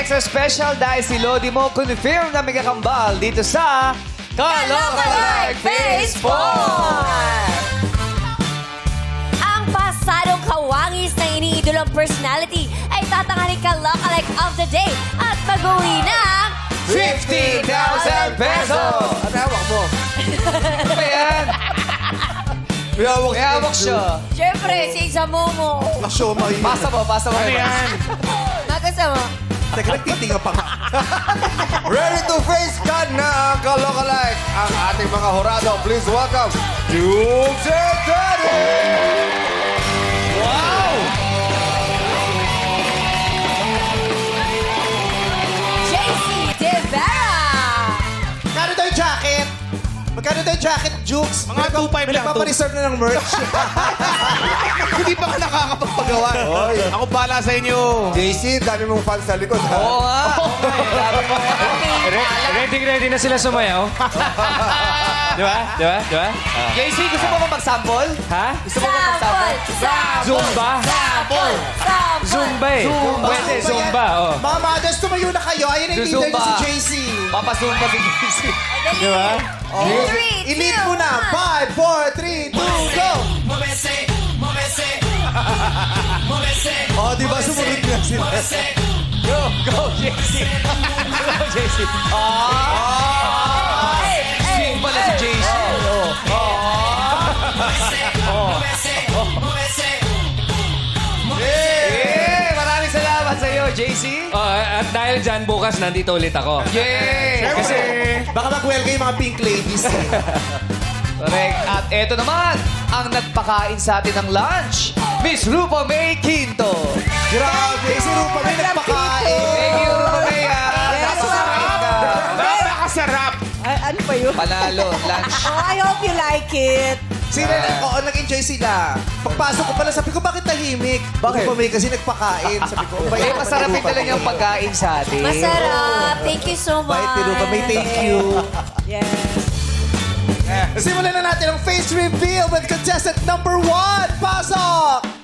extra special dahil si Lodi mo confirm na may kakambal dito sa Kalokalike Phase 4! Ang pasadong kawangis ng iniidolang personality ay tatanganin Kalokalike of the Day at pag-uwi ng 50,000 pesos! Ano hawak mo? Ano ba yan? May hawak siya. Siyempre, si Isamomo. Show mo yun. Pasa mo. Ano yan? Magkasama. Teka, nagtitinga pa nga. Ready to face ka na ang Kalokalike. Ang ating mga horado. Please welcome, Dukes and Daddy! Wow! JC De Vera. Magkano daw yung jacket? Magkano daw yung jacket, Jukes? Mga 2.5 lang to. Nagpapareserve na ng merch. Hindi pa ka nakakapagpagawa. Ako bala sa inyo. JC, dami mong fans sa likod. Ha? Oo nga. Ready na sila sumayaw. Di ba? JC, gusto mo ba mag-sample? Ha? Gusto mo ba mag-sample? Zumba? Sample. Zumba eh. Pwede, Zumba. Oh. Mga mothers, tumayo na kayo. Ayun ang leader niyo si JC. Papasumpa si JC. Di ba? I-lead mo na. 5, 4, 3, 2, go! Oh, di ba sumunod na sila? Go, JC. Go, JC. Sing pala si JC. Maraming salamat sa iyo, JC. At dahil dyan, bukas nandito ulit ako. Yay! Kasi baka mag-welga yung mga pink ladies. Correct. At eto naman, ang nagpakain sa atin ng lunch, Miss Rupa May Quinto. Grabe, si Rupa may nagpakain. Thank you, Rupa May. Napakasarap ka. Napakasarap. Ano pa yun? Panalo, lunch. Oh, I hope you like it. Sila, oo, nag-enjoy sila. Pagpasok ko pala, sabi ko, bakit tahimik? Bakit? Rupa May kasi nagpakain. Sabi ko, Eh, masarap din talaga yung pagkain sa atin. Masarap. Thank you so much. Bait ni Rupa May, thank you. Yes. Simulan na natin ang face reveal with contestant number 1. Pasok!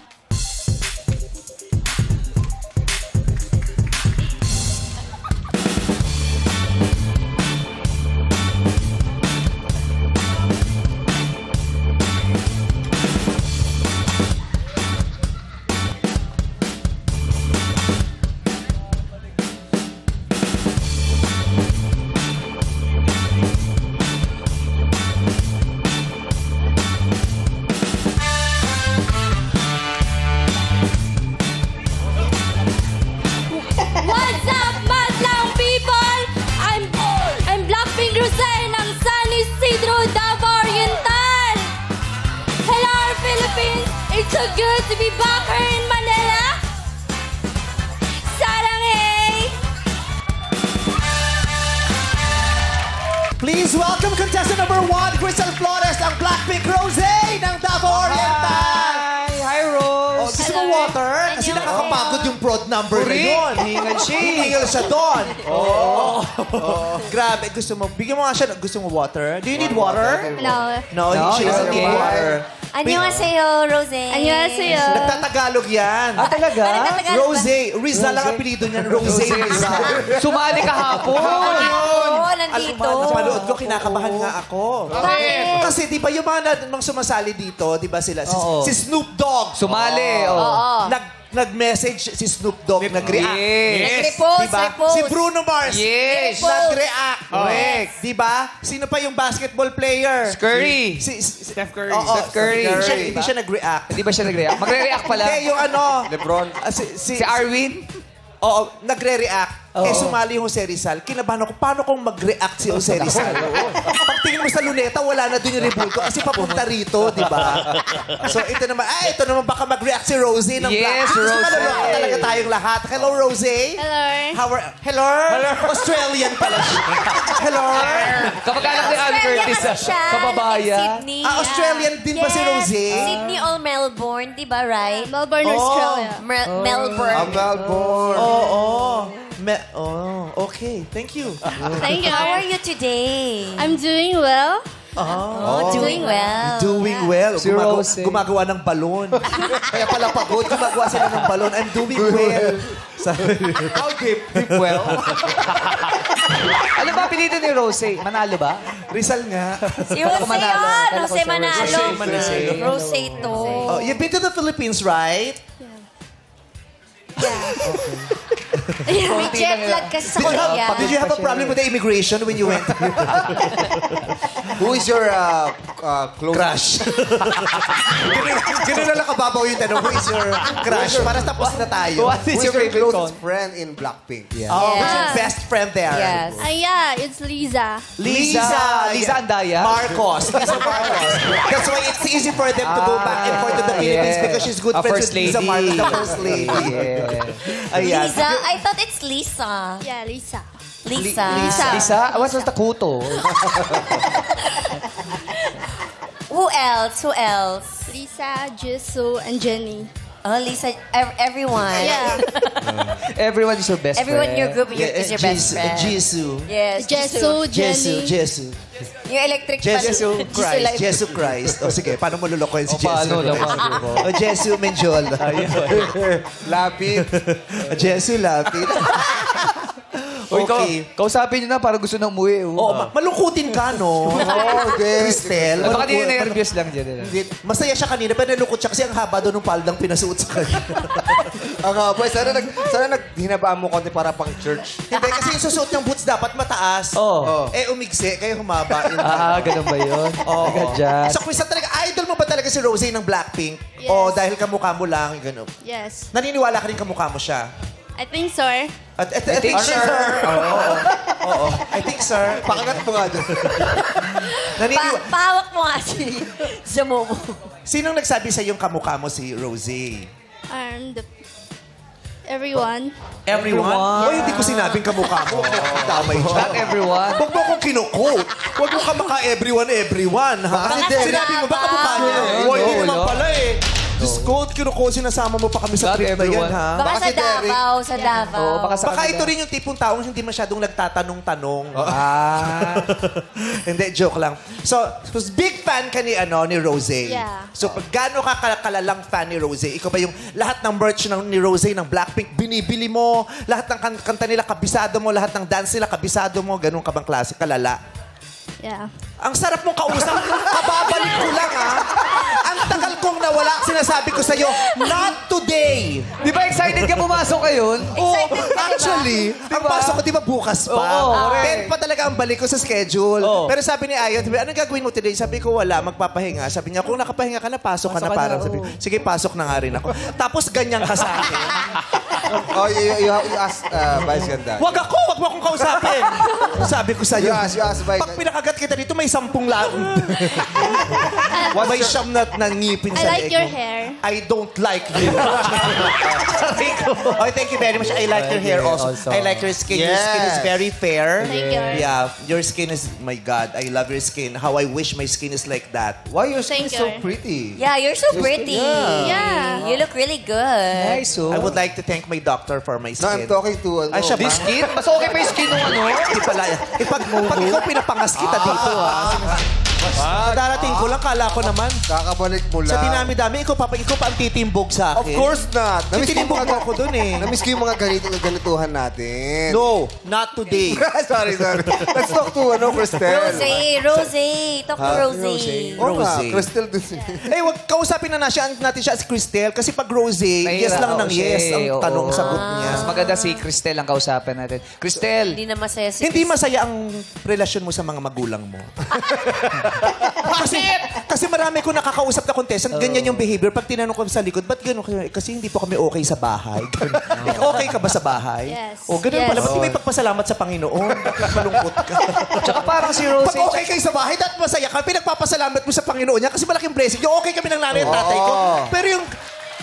What's up, madlang people? I'm Blackpink Rosé ng San Isidro, Davao Oriental. Hello, Philippines. It's so good to be back here in Manila. Saranghae. Please welcome contestant number 1, Crystal Flores, ang Blackpink Rosé ng Davao Oriental. Hi, Rose. Oh, gusto mo water? Kasi nakakapagod yung prod number na yun. Hingal siya. Hingal siya doon. Grabe, gusto mo. Bigyan mo nga siya. Gusto mo water? Do you need water? Hello. No, she doesn't need water. Annyeonghaseyo, Rosé. Annyeonghaseyo. Nagtatagalog yan. Ah, talaga? Rosé. Rizal ang apelido niyan. Rosé Rizal. Sumali kahapon. Oo, nandito. Napanood ko, kinakabahan nga ako. Bakit? Kasi di ba yung mga sumasali dito, di ba sila? Si Snoop Dogg. Sumali. Oo. Nag-message si Snoop Dogg, nag-react. Yes. Repost, Diba? repost. Si Bruno Mars. Yes. Nag-react. Correct. Diba? Sino pa yung basketball player? Curry. Steph Curry. Oo, Steph Curry. Hindi siya nag-react. Hindi ba siya nag-react? Magre-react pala. Hindi, yung ano. Lebron. Si Arwin. Oo, nagre-react. Eh, sumali yung Jose Rizal. Kinabahan ako, paano kung mag-react si Jose Rizal? Pagtingin mo sa luneta, wala na dun yung rebulto kasi papunta rito, di ba? So, ito naman, baka mag-react si Rosie ng Yes, Black. Rosé. Maluloko talaga tayong lahat. Hello, Rosie. Hello. Hello? Australian pala siya. Hello? Kamag-anak ni Ann Curtis. Kababaya. Sydney. Australian din ba si Rosie? Sydney or Melbourne, di ba, right? Melbourne, Australia. Melbourne. Melbourne. Oo. Okay. Thank you. Thank you. How are you today? I'm doing well. Doing well. Doing well. Si Rose. Gumagawa ng balon. Kaya pala pagod, gumagawa sila ng balon. I'm doing well. How deep? Deep well. Ano ba pinito ni Rose? Manalo ba? Rizal nga. Si Rose Manalo. yun. Kala ko Rose si Manalo. Rose. Rose to. Oh, you've been to the Philippines, right? May jet lag kasi sa Korea. Did you have a problem with the immigration when you went? Who is your close Crush. Ganun na lang kababaw yung tanong. Who is your crush? Para tapos na tayo. What is your favorite song? closest friend in Blackpink? Oh, who's your Yeah. best friend there? Yes. Yeah, it's Lisa. Lisa Andaya. Marcos. Lisa Marcos. That's why it's easy for them to go back and forth to the Philippines because she's good A friends first with Lisa lady. Marcos, the first lady. Ayan. Lisa? I thought it's Lisa. Yeah, Lisa. Lisa. Lisa? What's the Takuto? Who else? Who else? Lisa, Jisoo, and Jenny. Oh, Lisa. Everyone. Yeah. Everyone is your best Everyone in your friend. group is your best friend. Jisoo. Yes. Jisoo, Jenny. Jisoo. Yung electric Jesu fan. Christ. Live. Jesu Christ. O sige, paano mo lulukoyin si O, paano Jesu? naman? O Jesu Menjol. Lapid. Jesu Lapid. Uy, Okay. kausapin niyo na para gusto nang umuwi. Oh, malungkutin ka, no? Cristel. Baka di malungkot- na-nervous lang dyan. Masaya siya kanina, pero nalungkot siya kasi ang haba doon ng paldang pinasuot sa kanya. Boy, sana hinabaan mo konti para pang church. Hindi, kasi yung susuot ng boots dapat mataas. Oh. Eh, umigsi, kaya humaba. Ganun ba yun? Oo. Agad dyan. So, Crystal, talaga, idol mo ba talaga si Rosé ng Blackpink? Yes. O dahil kamukha mo lang, gano'n? Yes. Naniniwala ka rin kamukha mo siya? I think so. I think, sir. Oo. I think, sir. Pakagat mo nga doon. Pahawak mo nga si Momo. Sinong nagsabi sa yung kamukha mo si Rosé? Everyone. Everyone? O, hindi ko sinabing kamukha mo. Damay siya. Not everyone. Huwag mo akong kinukote. Huwag mo everyone, ha? Baka Sinabi mo ba kamukha niya? Ayun, O, hindi wala. naman pala eh. Diyos ko, kinukote, sinasama mo pa kami sa Not trip na yan, everyone. ha? Baka sa si Derek. Davao. Sa Davao. Oo, baka sa Baka kanila. ito rin yung tipong taong hindi masyadong nagtatanong-tanong. Hindi, joke lang. So, big fan ka ni Rosé. Yeah. So, pag gaano ka kalalang fan ni Rosé, ikaw ba yung lahat ng merch ni Rosé, ng Blackpink, binibili mo, lahat ng kanta nila, kabisado mo, lahat ng dance nila, kabisado mo, ganun ka bang klase, kalala? Yeah. Ang sarap mong kausap. Kababalik ko lang, ha? Ang tagal kong nawala. Sinasabi ko sa'yo, not today. Di ba excited ka pumasok ngayon? Oh, actually, ang pasok ko, di ba, bukas pa? Oo, correct. 10 pa talaga ang balik ko sa schedule. Oo. Pero sabi ni Ayon, anong gagawin mo today? Sabi ko, wala, magpapahinga. Sabi niya, kung nakapahinga ka na, pasok ka na. Pasok ka Parang na, sabi, oo. sige, pasok na nga rin ako. Tapos ganyan ka sa akin. Oh, you ask Vice Ganda. Wag mo akong kausapin. Sabi ko sa'yo. You ask Vice Pag pinakagat kita dito, may 10 lang. May siyam na ngipin I sa like leeg your mo. hair. I don't like you. Oh, thank you very much. I like your hair also. Also. I like your skin. Your skin is Yes. very fair. Thank you. Yeah, your skin is, my God, I love your skin. How I wish my skin is like that. Why your skin Thank so you. pretty? Yeah, you're so pretty. Yeah. You look really good. Nice, oh. I would like to thank my doctor for my No, I'm skin. talking to Ay, siya ba? This skin? Mas okay pa yung skin ng ano? Hindi pala. Pag ikaw pinapangas kita dito, darating ko lang, kala ko naman. Kakabalik mo lang. Sa dinami-dami, ikaw pa ang titimbog sa Of akin. course not. Namiss ko yung Titimbog mo mga ako dun eh. Namiss ko yung mga ganituhan natin. No, not today. sorry. Let's talk to Cristel. Rosé. Talk to Rosé. Oo nga, Rosé. Cristel dun. Wag kausapin na natin siya si Cristel kasi pag Rosé, yes Mahirap. lang ng Oo, yes siya eh. ang tanong, Oo. sagot niya. Mas maganda si Cristel ang kausapin natin. Cristel! Hindi na masaya si Hindi masaya ang relasyon mo sa mga magulang mo. kasi marami ko nakakausap na contestant, ganyan yung behavior. Pag tinanong ko sa likod, ba't gano'n? Kasi hindi po kami okay sa bahay. Okay ka ba sa bahay? Yes. O, ganun Yes. pala. Ba't di may pagpasalamat sa Panginoon? Malungkot ka. Tsaka parang si Pag Rosé... okay kayo sa bahay, dapat masaya ka. Pinagpapasalamat mo sa Panginoon niya kasi malaking blessing. Yung okay kami ng nanay at tatay ko. Pero yung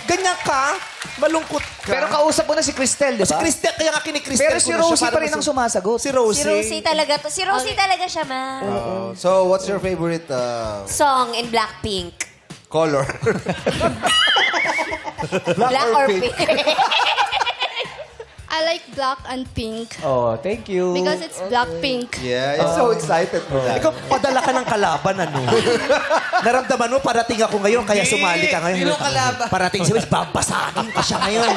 ganyan ka, malungkot ka. Pero kausap mo na si Cristel, di Si ba? Cristel, kaya nga kinikristel Pero si Rosé pa rin ang sumasagot. Si Rosé. Si Rosé talaga to. Si Rosé talaga siya, ma. So, what's your favorite Song in Blackpink. color? Black or pink? I like black and pink. Oh, thank you. Because it's black pink. Yeah, I'm so excited for that. Ikaw, padala ka ng kalaban, ano? Naramdaman mo, parating ako ngayon, kaya sumali ka ngayon. Sino kalaban? Parating si Wes, babasagin ka siya ngayon.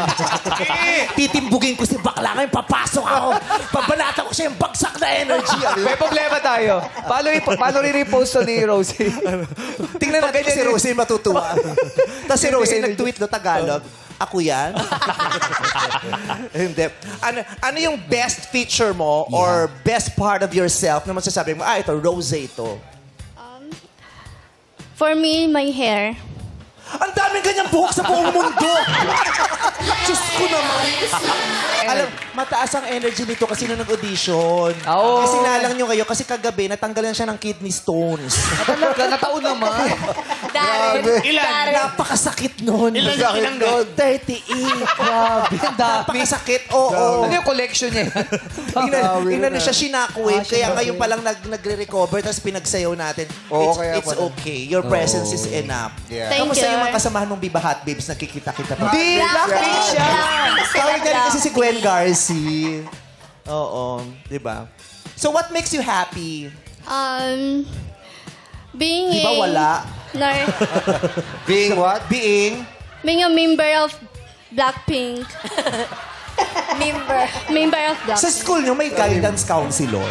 Titimbugin ko si bakla ngayon, papasok ako. Pabalata ko siya yung bagsak na energy. May problema tayo. Paano re-repost to ni Rosie? Tingnan natin si Rosie matutuwa. Tapos si Rosie nag-tweet no Tagalog. Ako yan? Hindi. Ano yung best feature mo or best part of yourself na masasabi mo, ito, Rosé ito. For me, my hair. Ang daming ganyang buhok sa buong mundo! Diyos ko naman! Alam, mataas ang energy nito kasi nung nag-audition. Oo. Kasi nalang nyo kayo kasi kagabi natanggalan siya ng kidney stones. Talaga, nataon naman. Ilan? Napakasakit nun. Ilan ang tinanggal? 38. Grabe, ang dami. Napakasakit, oo. Ano yung collection niya? Inano siya, shockwave. Kaya ngayon palang nagre-recover, tapos pinagsayaw natin. It's okay. Your presence is enough. Thank Kamusta you. yung mga kasamahan mong Viva Hot Babes? Nakikita-kita pa. Hindi, Blackpink siya. Tawag niya rin kasi si Gwen Garcia. Oo, di ba? So what makes you happy? Being Di ba wala? Being what? Being? Being a member of Blackpink. Member of Sa Blackpink. school niyo may guidance counselor.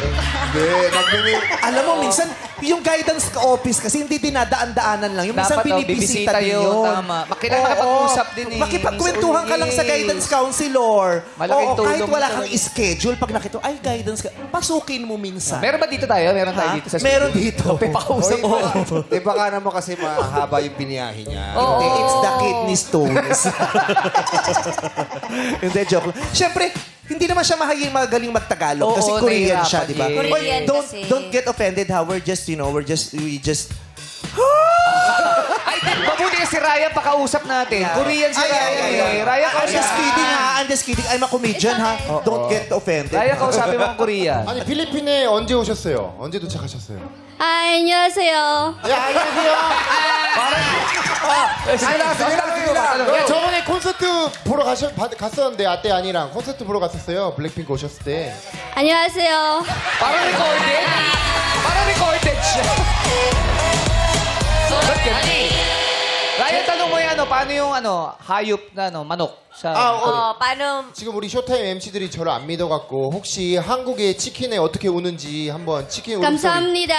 Alam mo, minsan, yung guidance office kasi hindi dinadaan-daanan lang. Yung minsan Dapat, binibisita bibisita din yun. yun. Tama. Makipag-usap din eh. Makipagkwentuhan ka lang sa Yes. guidance counselor. Malaking Oo, kahit tulong wala yun kang talaga. schedule, pag nakita, ay, guidance ka, pasukin mo minsan. Meron ba dito tayo? Meron tayo Ha? dito sa studio? Meron dito. Pipakausap mo. Di ba ka naman kasi mahaba yung biniyahe niya? Hindi, it's the kidney stones. Hindi, joke lang. Siyempre, hindi naman siya magaling magtagalog kasi Oo, Korean nahihirapan siya, di ba? din. Korean kasi. Don't get offended ha. We just Ay, mabuti si Ryan pakausap natin. Korean si Ryan. Ryan, I'm just kidding ha. I'm just kidding. I'm a comedian ha. Don't get offended. Ryan, kausapin mo ang Korean. 아니 필리핀에 언제 오셨어요? 언제 도착하셨어요? 안녕하세요. 야, 저번에 콘서트 보러 갔었는데 아떼 아니랑 콘서트 보러 갔었어요. 블랙핑크 오셨을 때. 안녕하세요. Parang recorded. Parang recorded siya. Ba't ganun? Ryan, tanong mo yan, paano yung hayop na manok? Sa paano? 지금 우리 쇼타임 MC들이 저를 안 믿어갖고 혹시 한국의 치킨에 어떻게 우는지 한번 치킨 울음소리 감사합니다.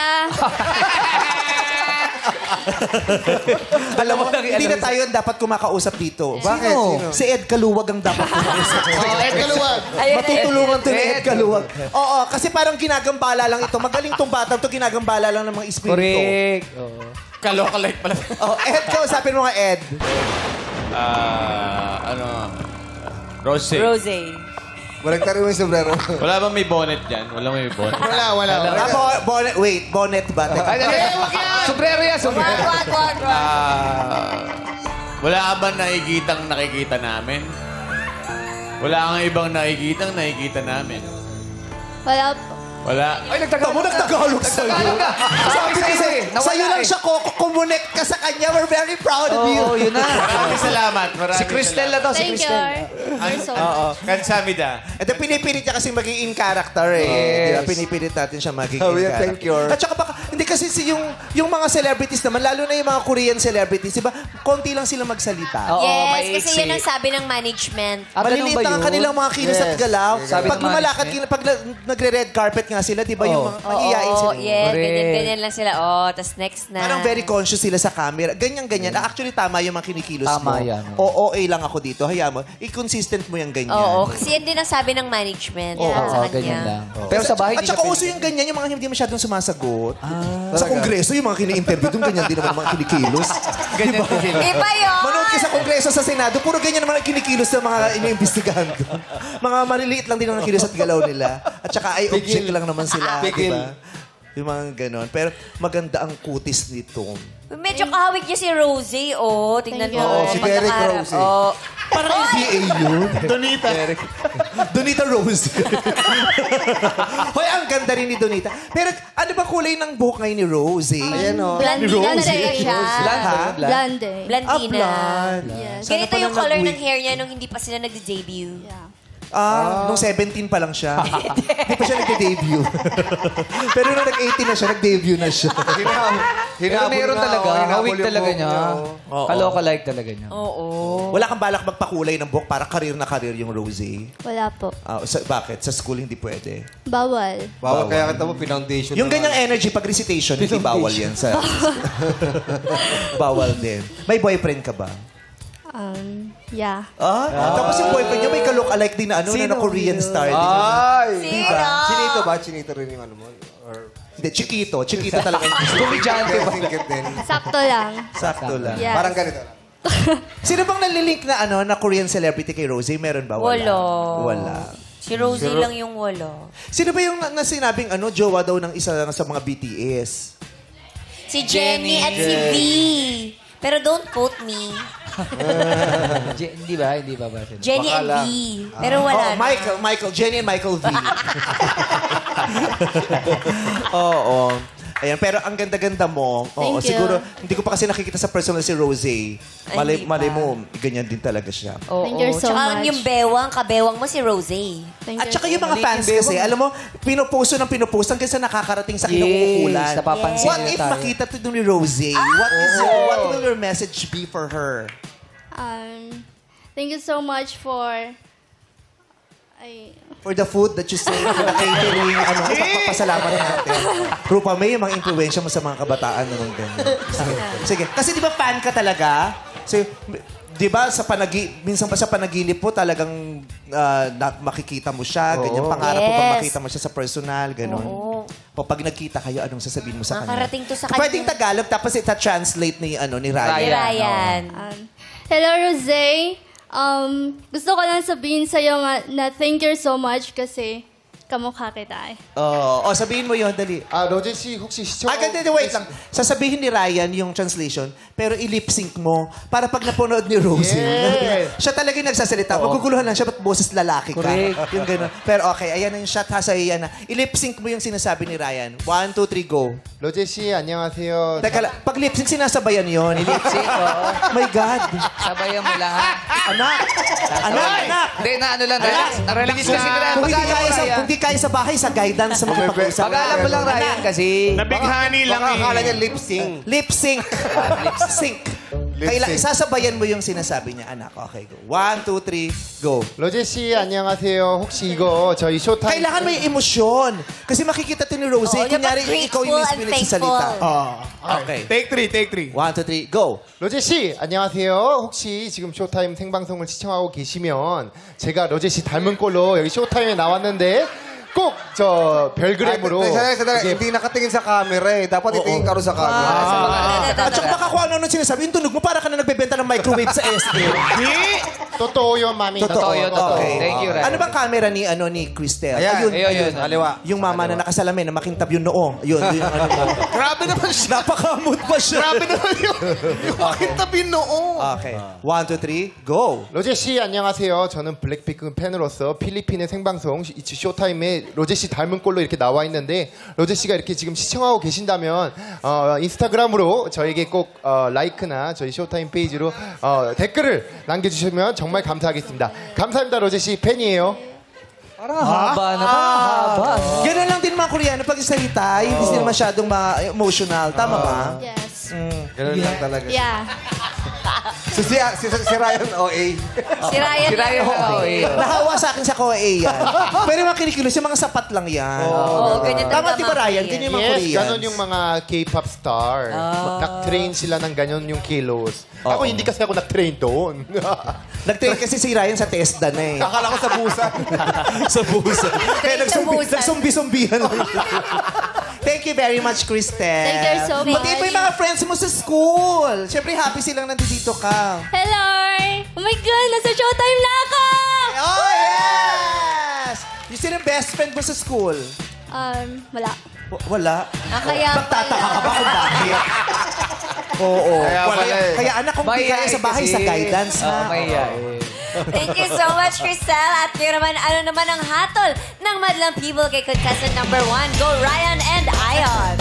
Alam mo, hindi na tayo dapat kumakausap dito. Bakit? Sino? Si Ed Kaluwag ang dapat kumakausap. Ed Kaluwag. Matutulungan to ni Ed Kaluwag. Oo, kasi parang ginagambala lang ito. Magaling tong batang to, ginagambala lang ng mga espiritu. correct. Kalokalike pala. Oh, Ed, kausapin mo nga, Ed. Rosé. Walang tayo yung sombrero. Wala bang may bonnet dyan? Wala may bonnet. wala. Bonnet, wait, bonnet ba? Ay, sombrero yan, sombrero. Wala ka ba nakikita namin? Wala kang ibang nakikita namin. Wala po. Wala. Ay, nagtagalog na. Nagtagalog sa'yo. Sabi ko sa'yo, sa'yo lang siya kumonek ka sa kanya. We're very proud of you. Oo, yun na. Maraming salamat. Si Cristel na to, si Thank you. Cristel. Kansamida. Ito, pinipilit niya kasi maging in character eh. Yes. Di ba? Pinipilit natin siya maging in character. thank you. At saka baka, hindi kasi yung mga celebrities naman, lalo na yung mga Korean celebrities, di ba? Konti lang sila magsalita. Oo, Yes, kasi maiksi. yun ang sabi ng management. Ah, ganun Maliliit ba lang ang yun? kanilang mga kilos at galaw. Sabi Pag ng lumalakad, pag nagre-red carpet nga sila, di ba yung mga mahihain sila. Yes, Correct. ganyan lang sila. Tas next na. Parang very conscious sila sa camera. Ganyan-ganyan. Actually, tama yung mga kinikilos Tama mo. yan. OA lang ako dito. Hayaan mo. I-consistent mo yung ganyan. Oo, kasi yan din ang sabi ng management sa Oo, kanya. ganyan lang. Pero sa bahay, At di saka siya uso yung ganyan, yung mga hindi masyadong sumasagot. Sa kongreso, yung mga kini-interview doon, ganyan din naman mga kinikilos. ganyan din. Iba yun! Manood ka sa kongreso sa Senado, puro ganyan naman ang kinikilos ng mga iniimbestigahan doon. Mga maliliit lang din ang kilos at galaw nila. At saka ay object lang naman sila. Diba? Yung mga ganon. Pero maganda ang kutis nito. Medyo kahawig niya si Rosie, Tingnan Thank you. mo. Si Derek pagkaharap. Rosie. Parang NBA yun. Donita. Donita Rose. Hoy, ang ganda rin ni Donita. Pero ano ba kulay ng buhok ngayon ni Rose? Ayan o. Blondina Rose. talaga siya. Ha? Blonde. Blandina. Blonde. Yes. Ganito Sana yung pala color nag-wig. ng hair niya nung hindi pa sila nag-debut. Yeah. Nung 17 pa lang siya. Hindi pa siya nag-debut. Pero nung nag-18 na siya, nag-debut na siya. Pero meron talaga. Hawig talaga niya. Kaloka-like talaga niya. Wala kang balak magpakulay ng buhok para karir na karir yung Rosé? Wala po. Bakit? Sa school hindi pwede? Bawal. Bawal, kaya kita mo, foundation. Yung ganyang energy pag recitation, hindi bawal yan sa... Bawal din. May boyfriend ka ba? Yeah. Tapos yung boyfriend niya may ka-look-alike din na na Korean star. Diba? Chinito ba? Chinito rin yung ano mo? Or... Hindi, Chiquito. Chiquito talaga yung gusto. Komedyante ba? Sakto lang. Sakto lang. Yes. Parang ganito lang. Sino bang nalilink na na Korean celebrity kay Rosé? Meron ba? Wala. Si Rosie lang yung wala. Sino ba yung nasinabing jowa daw ng isa sa mga BTS? Si Jenny at si V. Pero don't quote me. Hindi ba? Hindi ba? Jenny and V. Pero wala na. Michael. Jenny and Michael V. Oo. Ayan, pero ang ganda-ganda mo. Oo, Thank you. siguro, hindi ko pa kasi nakikita sa personal si Rosé. Malay mo, ganyan din talaga siya. Thank you so Tsaka much. yung bewang, kabewang mo si Rosie. Thank At you saka so yung mga fans kasi, alam mo, pinuposto hanggang sa nakakarating sa kinauukulan. napapansin What na if tayo. makita ito ni Rosé? What will your message be for her? Thank you so much for... For the food that you say, for the catering, ipagpapasalamat natin. Rupa May, yung mga influensya mo sa mga kabataan naman ganyan. Sige. Kasi di ba fan ka talaga? So, di ba minsan pa sa panaginip po talagang makikita mo siya, ganyan. Pangarap mo bang makita mo siya sa personal, gano'n? O pag nagkita kayo, anong sasabihin mo sa kanya? Nakarating to sa kanya. Pwedeng Tagalog, tapos ita-translate ni Ryan. Ryan. Hello, Rosé. Gusto ko lang sabihin sa'yo na thank you so much kasi kamukha kita eh. Sabihin mo yun, dali. 로제 씨 혹시 시청... Wait lang. Sasabihin ni Ryan yung translation, pero i-lip-sync mo para pag napanood ni Rosie. Siya talaga yung nagsasalita. Maguguluhan lang siya, ba't boses lalaki ka? Correct. Yung gano'n. Pero okay, ayan na yung shot ha, sa'yo yan na. I-lip-sync mo yung sinasabi ni Ryan. 1, 2, 3, go. 로제 씨 안녕하세요. Teka lang, pag lip-sync, sinasabayan yun. Lip-sync, oo. My God. Sabayan mo lang, ha? Anak! Hindi, lang. Relax ka. Kung di kaya sa bahay, sa guidance sa makipag-usap. Pag-alam mo lang, Ryan, kasi... Nabighani lang eh. akala niya lip sync. Lip-sync. Lip-sync. Sasabayan mo yung sinasabi niya, anak. Okay, go. 1, 2, 3, go. 로제 씨 안녕하세요. 혹시 이거 저희 쇼타임 Kailangan may emosyon. Kasi makikita ito ni Rosé. Oo, Kunyari, dapat ikaw yung grateful mismo and nagsasalita. thankful. Okay. Take 3. 1, 2, 3, go. 로제 씨 안녕하세요. 혹시 지금 쇼타임 생방송을 시청하고 계시면 제가 로제 씨 닮은 꼴로 여기 쇼타임에 나왔는데 꼭 저 별그램으로 hindi nakatingin sa camera eh. Dapat itingin ka rin sa camera. At saka baka kung ano sinasabi, yung tunog mo para ka na nagbebenta ng microwave sa SM. 또또요 마미. Totoo. Okay. Thank you, Ryan. Ano bang camera ni Cristel? Ayun. Kaliwa. Yung mama na nakasalamin, na makintab yung noo. Yun yung ano mo. Grabe naman siya. Napakamot pa siya. Grabe naman yung makintabi noo. Okay. 1, 2, 3, go. 로제 씨 안녕하세요. 저는 블랙핑크 팬으로서 필리핀의 생방송 쇼타임에 로제 씨 닮은 꼴로 이렇게 나와 있는데 로제 씨가 이렇게 지금 시청하고 계신다면 인스타그램으로 저에게 꼭 라이크나 저희 쇼타임 페이지로 댓글을 남겨주시면 정말 감사하겠습니다. 감사합니다, 로제 씨 팬이에요. Parang haba na. Haba. Ganun lang din mga Koreano pag salita, hindi sila masyadong emotional. Tama ba? Yes. Ganun lang talaga. Yeah. So, si Ryan OA. Si Ryan. Nahawa sa akin sa Korea yan. Pero yung mga kinikilos, yung mga sapat lang yan. Ganyan Tama talaga di ba mga Ryan? Korean. Ganyan yung mga Yes, Koreans. ganon yung mga K-pop star. Nag-train sila ng ganon yung kilos. Ako hindi kasi ako nag-train doon. Nag-train kasi si Ryan sa TESDA na eh. Akala ko sa busan. Sa busa. Kaya Sa busan. nagsumbi-sumbihan lang. Thank you very much, Cristel. Thank you so much. Pati pa yung mga friends mo sa school. Siyempre, happy silang nandito ka. Hello! Oh my God! Nasa showtime na ako! Oh, yes! Yung sino yung best friend mo sa school? Wala. Wala. Kaya Magtataka ka ba kung bakit? Oo. Kaya anak, kung di kaya sa bahay, sa guidance, ha? Mahihain. Thank you so much, Cristel. At ngayon naman, ano naman ang hatol ng Madlang People kay contestant number 1. Go Ryan and Ion.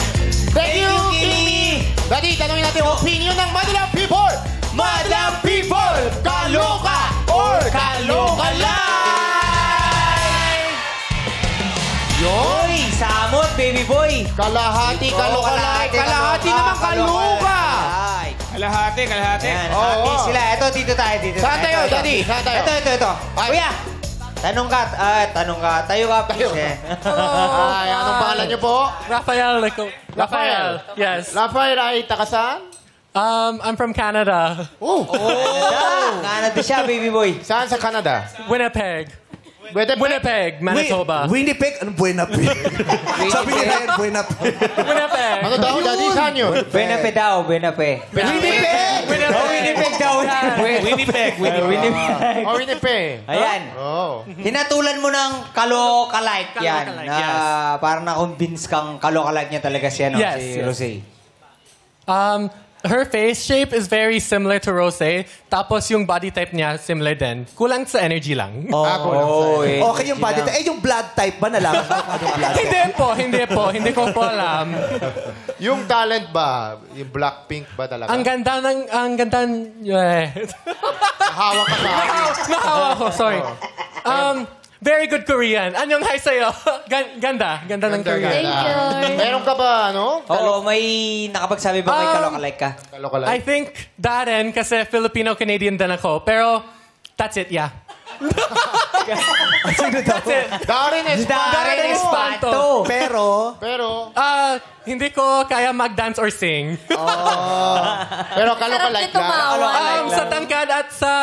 Thank you, Kimi! Dati, tanongin natin yung opinion ng Madlang People! Madlang People! Kaloka or kaloka lang! Kalahati, kalokalike. Kalahati naman, kaluka. Kalahati. Ayan, happy sila. Ito, dito tayo. Saan tayo, Daddy? Saan tayo? Ito. Kuya, tanong ka. Tayo ka, please. Ay, anong pangalan niyo po? Rafael. Yes. Rafael ay takasan? I'm from Canada. Canada siya, baby boy. Saan sa Canada? Winnipeg, Manitoba. Winnipeg? Ano Buenapeg? Sabi ni Ryan, Buenapeg. Winnipeg. Ano daw, Daddy? Saan yun? Benape daw. Winnipeg! Winnipeg daw yan. Winnipeg. Oh, Winnipeg. Ayan. Oh. Hinatulan mo ng kalokalike yan. Kalokalike, Na yes. parang na-convince kang kalokalike niya talaga siya, no? Yes, Si yes. Rosé. Her face shape is very similar to Rosé. Tapos yung body type niya, similar din. Kulang sa energy lang. Okay yung body type. Yung blood type ba? Nalaman mo anong blood type? Hindi po. Hindi ko po alam. Yung talent ba? Yung Blackpink ba talaga? Ang ganda. Hawak ka sa akin. Nahawa ko, sorry. Very good Korean. Anyong hi sa'yo? Ganda ng Korean. Thank you. Meron ka ba, ano? Oo, may nakapagsabi ba may kalokalike ka? Kalokalike. I think Darren, kasi Filipino-Canadian din ako. Pero, that's it, yeah. That's it. Darren Espanto. Pero, Hindi ko kaya mag-dance or sing. pero kalokalike lang. Sa tangkad at sa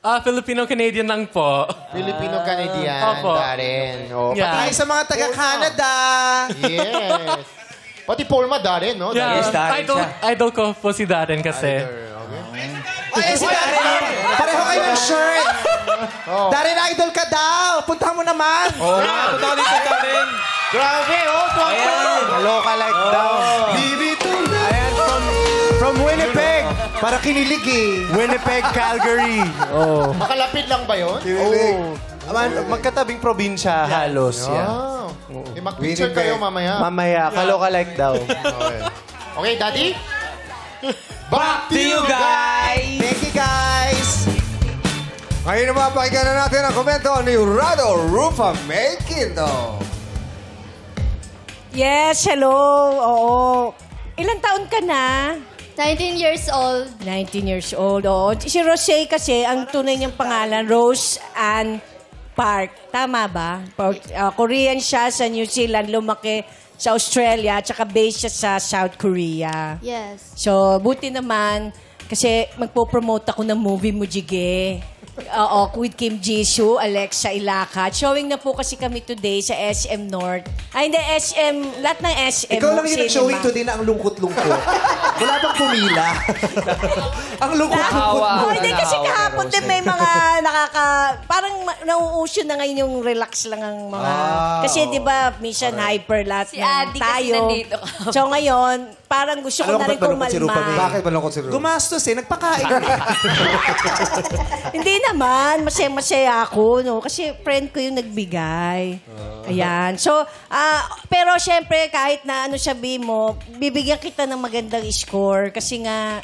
Filipino-Canadian lang po. Filipino-Canadian, Opo. Darren. Oh, Yeah. ay sa mga taga-Canada. Yes. Pati Paulma, Darren, no? Yeah. Yes, Darren siya. Idol ko po si Darren kasi. Ay, si Darren. Pareho kayo ng shirt. Darren, idol ka daw. Puntahan mo naman. Punta ka dito, Darren. Grabe, oh. Kalokalike daw. Ayan, from Winnipeg. Para kinilig eh. Winnipeg, Calgary. Makalapit lang ba yun? Magkatabing probinsya halos. Oh. Mag-picture kayo mamaya. Mamaya, kalokalike daw. Okay, Daddy? Back to you guys! Thank you, guys. Ngayon naman, pakinggan na natin ang komento ni Rado Rufa Mekindo. Yes, hello. Oo. Ilang taon ka na? 19 years old. 19 years old, oo. Si Rosé kasi, ang tunay niyang pangalan, Rose Ann Park. Tama ba? Korean siya sa New Zealand, lumaki sa Australia, tsaka based siya sa South Korea. Yes. So, buti naman, kasi magpo-promote ako ng movie mo, Jige. Oo, with Kim Jisoo, Alexa Ilaca. Showing na po kasi kami today sa SM North. Ay, hindi, SM, lahat ng SM. Ikaw lang yung cinema. nag-showing today na ang lungkot-lungkot. Wala bang pumila? Ang lungkot-lungkot mo. Oh, hindi kasi kahapon din may mga parang nauusyo na ngayon yung relax lang ang mga... Kasi di ba, minsan hyper lahat Si Adi kasi tayo. nandito ka. So ngayon, parang gusto ko na rin kumalma. Bakit malungkot si Rufa? Gumastos eh, nagpakain. Hindi naman, masaya ako, no? Kasi friend ko yung nagbigay. Ayan. So, pero syempre, kahit na ano sabihin mo, bibigyan kita ng magandang score kasi nga,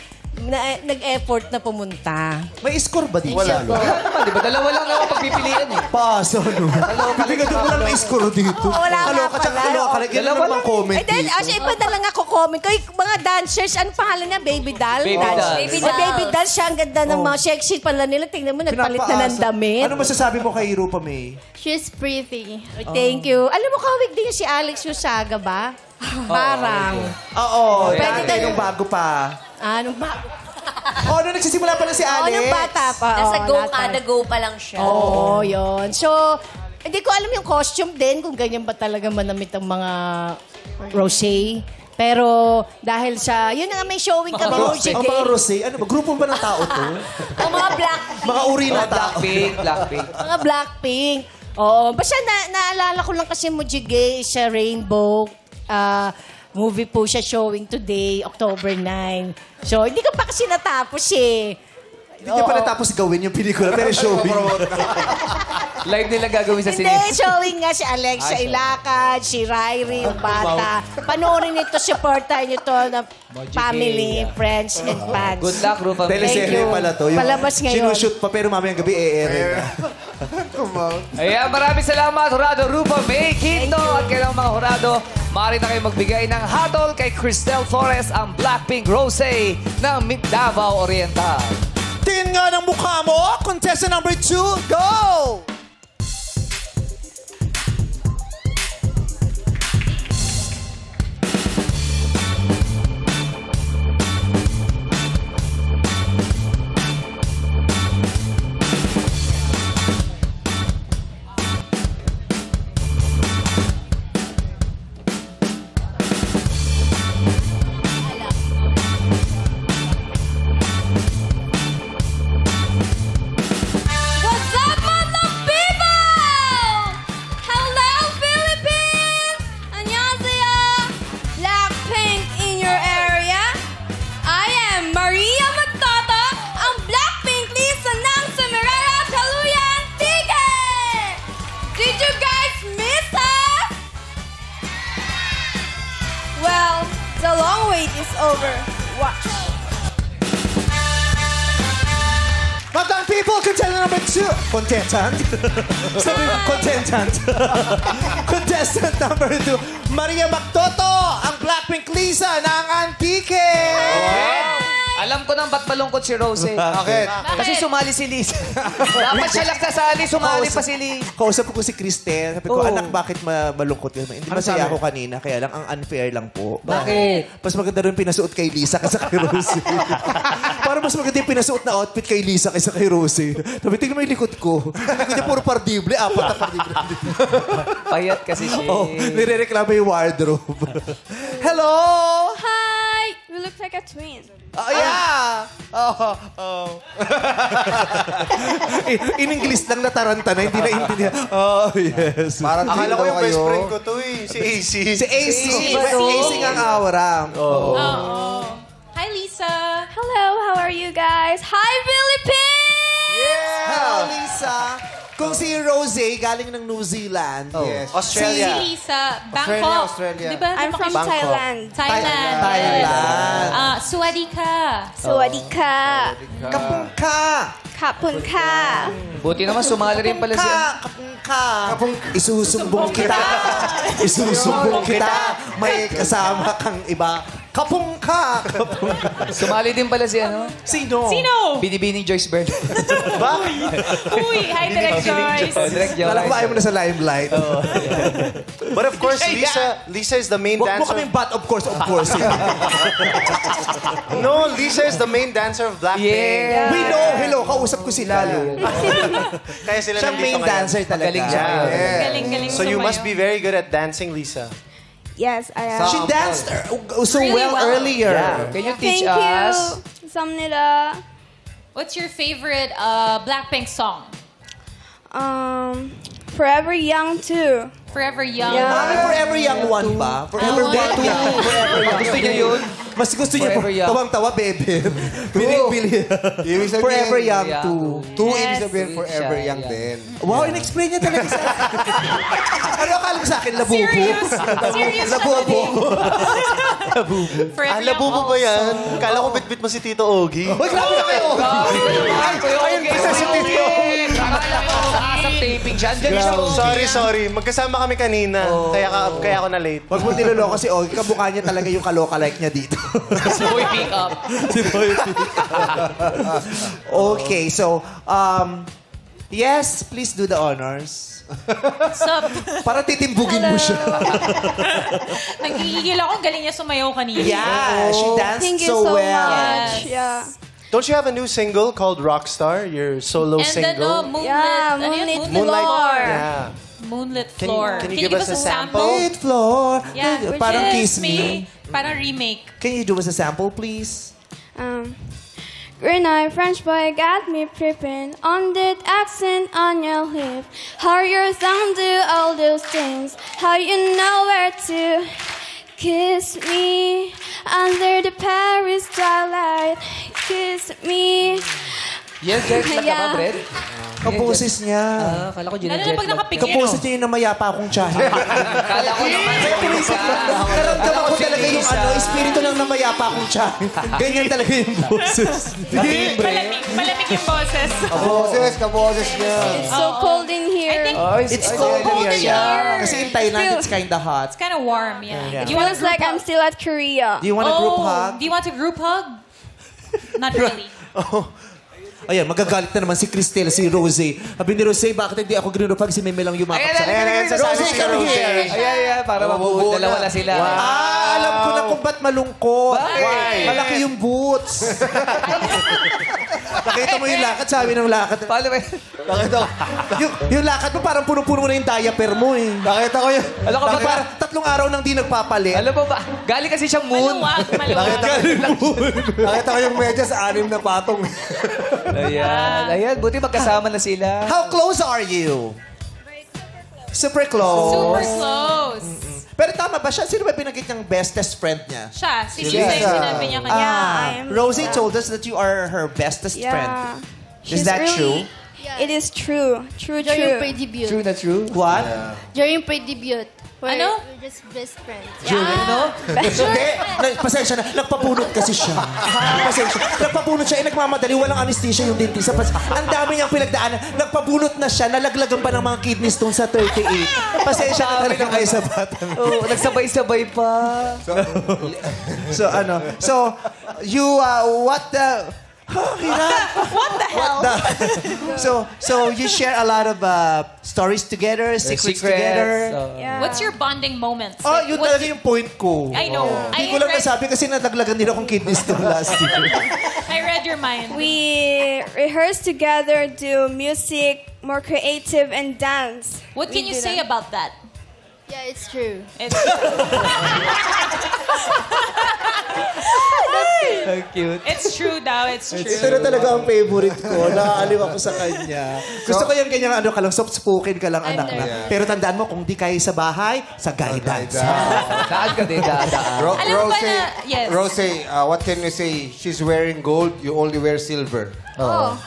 nag-effort na pumunta. May score ba dito? Wala naman, di ba? Dalawa lang naman pagpipilian eh. Paso, no? Bibigyan doon mo lang may score dito. Wala nga Kaloka, tsaka pala. kaloka. Yan naman mga comment Eh, then, dito. iba na lang ako comment. Kaya mga dancers, ano pangalan niya? Baby doll? Baby doll. Baby Oh, doll. baby doll siya. Ang ganda ng mga sexy pala nila. Tingnan mo, nagpalit na ng damit. Ano masasabi mo kay Rupa May? She's pretty. Thank you. Alam mo, kawig din si Alex Usaga ba? Parang. Oo, Pwede dati na- nung bago pa. Anong ba? Nung nagsisimula pa lang si Oo, Alex. nung bata pa. Nasa Oo, go lahat pa. kada go pa lang siya. Oo, yun. So, hindi ko alam yung costume din, kung ganyan ba talaga manamit ang mga rosé. Pero dahil sa, yun na nga may showing kami. Ang mga Rosé, ano ba? Grupo ba ng tao to? O mga black. Mga uri ng tao. Blackpink. Mga Blackpink. Oo, basta naalala ko lang kasi Mujige sa Rainbow. Movie po siya showing today, October 9. So, hindi ko pa kasi natapos eh. Hindi niya pa natapos gawin yung pelikula, pero showing. Live nila gagawin sa Hindi, sine. showing nga si Alexa Ilacad, si Ryrie, yung bata. Panoorin nito, supportan nyo to na family, friends, and fans. Good luck, Rufa. Teleserye pala to. Yung Palabas ngayon. sinushoot pa, pero mamayang gabi e-air na. Ayan, maraming salamat, Hurado Rupa May Quinto at kailang mga Hurado. maaari na kayo magbigay ng hatol kay Cristel Flores, ang Blackpink Rosé ng Davao Oriental. Tingin nga ng mukha mo. Contestant number 2, go! What's up, Madlang people? Hello, Philippines! Annyeonghaseyo! Blackpink in your area? I am Maria Magtoto, ang Blackpink Lisa ng Semirara, Kaluyan, Tige! Did you guys miss us? Well, the long wait is over. Watch. Madlang people, contestant number 2. Contestant? Sabi mo, contestant. Contestant number 2, Maria Magtoto, ang Blackpink Lisa ng Antique. Alam ko nang ba't malungkot si Rosé. Bakit? Kasi sumali si Lisa. Dapat siya lang sasali, sumali pa si Lisa. Kausap ko si Cristel. Sabi ko, anak, bakit malungkot yun? Hindi masaya ako kanina, kaya lang ang unfair lang po. Bakit? Mas maganda rin pinasuot kay Lisa kaysa kay Rosé. Parang mas maganda yung pinasuot na outfit kay Lisa kaysa kay Rosé. Sabi, tingnan mo yung likod ko. Likod niya puro pardible, 4 na pardible. Payat kasi siya. Oh, nirereklamo yung wardrobe. Hello! Hi! We look like a twin. Oh, yeah! In English lang nataranta na, hindi na intindihan. Oh, yes. Parang Akala ko yung best kayo. friend ko to eh. Si AC. Si AC. AC ang aura. Oh. Hi, Lisa. Hello, how are you guys? Hi, Philippines! Hello, Lisa. Kung si Rosé, galing ng New Zealand. Yes. Australia. Si Lisa, Australia, Bangkok. Australia. Di ba? I'm from Bangkok. Thailand. Thailand. Thailand. Swadika. Sawadika. Kapungka. Kapunka. Buti naman, sumali rin pala siya. Kapungka. Isusumbong kita. Isusumbong kita. May kasama kang iba. Kapungka. Sumali din pala si ano? Sino? Binibining Joyce Bern. Uy, hi, Direct Joyce. Direct Joyce. Kala ko ayaw mo na sa limelight. But of course, Lisa is the main Huwag mo dancer. kaming but of course. No, Lisa is the main dancer of Blackpink. Yeah. We know. Hello, kausap ko sila. Kaya sila Siyang nandito main ngayon. dancer talaga. Magaling siya. Galing-galing So you must be very good at dancing, Lisa. Yes, I am. She danced so Really well well. earlier. Can you teach Thank us? you. Samnida. What's your favorite Blackpink song? Forever Young too. Forever Young. Mami, Forever Young 1 ba? Forever Young 2. Forever Young. Gusto niya yun? Mas gusto niya Forever Young. tawang-tawa, bebe. Biling-bili. Ibig sabihin, Forever Young 2. 2 ibig sabihin forever Siya, young yeah. din. Wow, in-explain niya talaga sa akin. Ano akala mo sa akin? Labubo? Serious? Serious Labubo? Forever Labubo ba yan? Kala ko bitbit mo si Tito Ogie. Uy, grabe na kayo. Ayun, isa si Tito. Akala mo sa asap taping siya. Andiyan siya. Sorry. Magkasama kami kanina. Kaya ako na late. Wag mo niloloko si Ogie. Kamukha niya talaga yung kaloka-like niya dito. Si Boy Pick Up. Si Boy Pick Up. Okay, so, yes, please do the honors. Sup? Para titimbugin mo siya. Nagigigil ako. Galing niya sumayaw kanina. Yeah, she danced Thank you so so well. much. Yes. Yeah. Don't you have a new single called Rockstar? Your solo And single? Moonlit. Yeah, ano yun? Moonlit Moonlight. Floor. Yeah. Moonlit Can you- Floor. can you give us a sample? Eighth floor. Yeah, which Parang is Kiss Me. Parang remake. Can you do us a sample, please? Green eye French boy got me tripping on that accent on your lip. How your tongue do all those things. How you know where to kiss me under the Paris twilight. Kiss me. Yes, Jet Lag ka ba, Fred? Kaboses niya. Kala ko Gina Lalo na Jet pag Lag. nakapikit. Kaboses niya yung namayapa akong tsahin. Kala ko naman sa Pisa. Naramdaman ko talaga yung espiritu ng namayapa akong tsahin. Ganyan talaga yung boses. Malamig yung boses. Kaboses niya. It's so cold in here. It's cold here, yeah. Kasi in Thailand, it's kinda hot. It's kind of warm, yeah. It feels like I'm still at Korea. Do you want a group hug? Do you want a group hug? Not really. Ayan, magagalit na naman si Cristel, si Rose. Sabi ni Rose, bakit hindi ako group hug? Si Meme lang yumakap sa akin. Rose, come here. Ayan, para mabuo. Dalawa na sila. Alam ko na kung ba't malungkot. Why? Malaki yung boots. Nakita mo yung lakad, sabi ng lakad. Paano ba? Yung lakad mo, parang puno-puno mo na yung diaper mo eh. Nakita ko yun. Alam ko ba, Parang 3 araw nang di nagpapalit. alam mo ba, galing kasi siyang moon. Nakita ko yung medyas, 6 na patong. Ayan, buti magkasama na sila. How close are you? Super close. Super close. Pero tama ba siya? Sino ba pinagkit niyang bestest friend niya? Siya. Si Lisa yung sinabi niya kanya. Rosie told us that you are her bestest friend. Is that true? It is true. True. During pre-debut. True na true? What? During pre-debut. Ano? We're just best friends. No? Pasensya na. Nagpapunot kasi siya. Pasensya. Nagpapunot siya. Nagmamadali. Walang anesthesia yung dentista. Ang dami niyang pinagdaanan. Nagpabunot na siya. Nalaglagan pa ng mga kidney stones sa 38. Pasensya na talaga kayo sa bata. Oo, nagsabay-sabay pa. So, you, what the... What the hell? So you share a lot of stories together, secrets together. What's your bonding moments? Oh, yun talaga yung point ko. I know. Hindi ko lang nasabi kasi nadaglagan nila akong kidneys to last year. I read your mind. We rehearse together, do music, more creative, and dance. What can you say about that? Yeah, it's true. It's Cute. It's true daw. It's true. Ito na talaga ang favorite ko. Nakaaliw ako sa kanya. Gusto ko yung ganyan ka lang, soft-spoken ka lang, anak na. Pero tandaan mo, kung di kayo sa bahay, sa guidance. Daan ka din, daan. Alam mo ba na... Yes. Rose, what can you say? She's wearing gold, you only wear silver. Oh.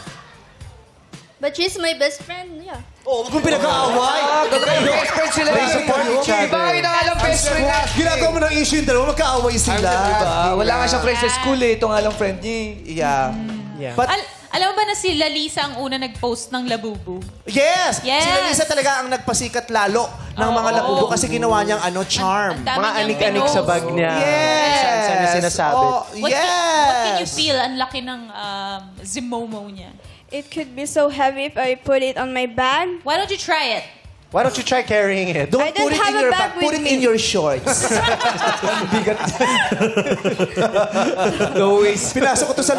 But she's my best friend, yeah. Oh, kung pinag-aaway. Best friend sila. They support each other. Iba kayo na alam best friend na. Ginagawa mo ng issue yung dalawa, magkaaway sila. Wala nga siyang friend sa school eh. Ito nga lang friend niya. Yeah. But, alam mo ba na si Lalisa ang una nag-post ng Labubu? yes! Yes. Si Lalisa talaga ang nagpasikat lalo ng mga labubo kasi ginawa niyang charm. Ang dami Mga niyang anik-anik sa pinost. bag niya. Yes! Saan niya sinasabit. Oh, What can you yes! feel? Ang laki ng zimomo niya. It could be so heavy if I put it on my bag. Why don't you try it? Why don't you try carrying it? Don't I don't put it have in a your bag bag. Put with it me. in your shorts. No ways. Pinasok ko to sa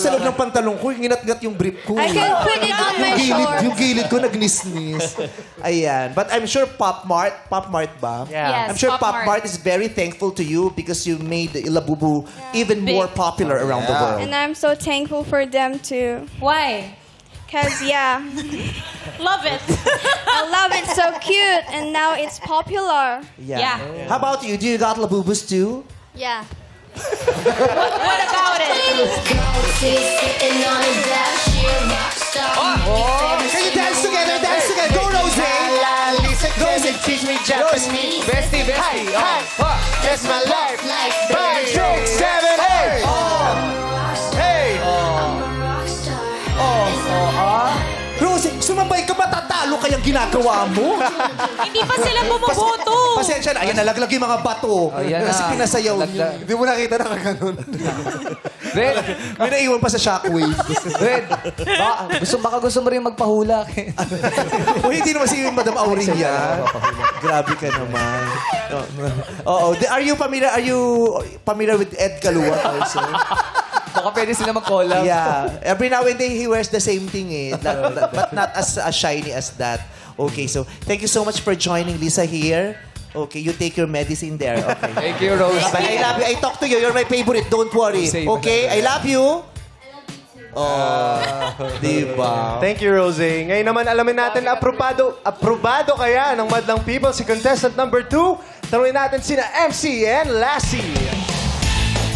loob ng pantalong ko. Ingat-ngat yung brief ko. I can put it on my shorts. Yung gilid ko nagnis-nis. Ayan. But I'm sure Pop Mart ba? Yes, I'm sure Pop Pop Mart is very thankful to you because you made the Labubu even more popular around the world. And I'm so thankful for them too. Why? Because, yeah, Love it. I love it. So cute. And now it's popular. Yeah. How about you? Do you got Labubus too? Yeah. What about it? Can you dance together? Dance together. Go, Rose! Rose, teach me Japanese. Bestie. That's my life. 5, 6, 7, 8. Hey! Rose, sumabay ka, matatalo kayang ginagawa mo. Hindi pa sila bumoboto. Pasensya na. Ayan, nalaglag yung mga bato. Ayan Kasi na. pinasayaw niyo. Hindi mo nakita na kaganon. Red, May naiwan pa sa shockwave. Red. Baka gusto mo rin magpahula. O hindi naman si Madam Aurelia. Grabe ka naman. Oo. Are you familiar with Ed Calua also? Baka pwede sila mag-collab. Yeah. Every now and then, he wears the same thing eh. But not as shiny as that. Okay, so thank you so much for joining Lisa here. Okay, you take your medicine there. Okay. Thank you, Rose. I love you. I talk to you. You're my favorite. Don't worry. Okay? I love you. Oh, diba? Thank you, Rose. Ngayon naman, alamin natin na aprobado kaya ng Madlang People si contestant number 2. Tanungin natin sina MC and Lassie.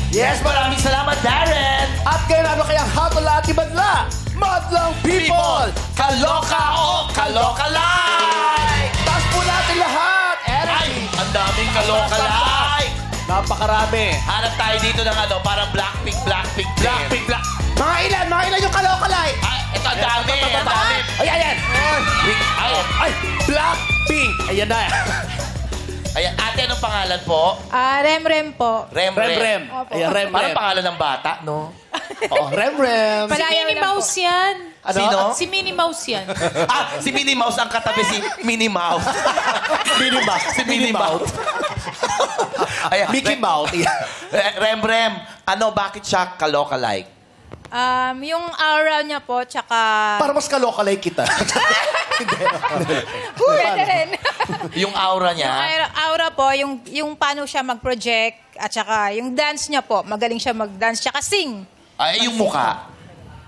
Yes, maraming salamat, Darren! At ngayon, ano kayang hatol at ibadla? Madlang people! Kaloka o kaloka like! Taas po natin lahat! Ay, ang daming kaloka like! Napakarami. Hanap tayo dito ng parang Blackpink. Mga ilan mga ilan yung kalokalay? Ito, ang dami. Ang dami. Ayan. Ay, Blackpink. Ayan na. Ayan, ate, anong pangalan po? Rem po. Rem. Opo. Ayan, Rem. Parang pangalan ng bata, no? Oh, Rem. Si Minnie Mouse yan. Ano? Sino? Si Minnie Mouse yan. Si Minnie Mouse ang katabi si Minnie Mouse. Minnie Mouse. Si Minnie Mouse. Ayan, Mickey Mouse. Rem, bakit siya kaloka-like? Yung aura niya po, tsaka... Para mas kalokalay kita. Pwede rin. Yung aura niya? Yung aura po, yung paano siya mag-project, at tsaka yung dance niya po, magaling siya mag-dance, tsaka sing. Ay, yung mukha?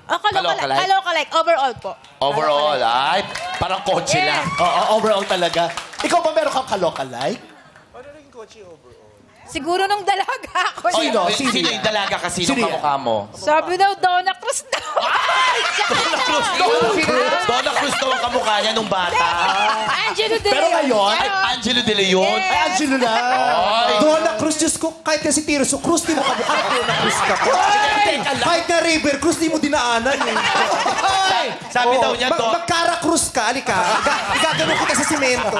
Kalokalike. Overall po. Overall, ay, parang kotse lang. Oo, overall talaga. Ikaw ba meron kang kalokalay? Siguro nung dalaga ako. Sino yung dalaga kasi nung kamukha mo? Sabi daw, Donna Cruz daw. Donna Cruz daw ang kamukha niya nung bata. Angelo De Leon. Pero ngayon, Angelo De Leon? Ay, Angelo na. Donna Cruz, Diyos ko, kahit kasi Tirso Cruz, di mo kamukha Donna Cruz ka po. Kahit na River Cruz, di mo dinaanan. Sabi daw niya, Magkara Cruz ka, alika. Igagano kita sa simento.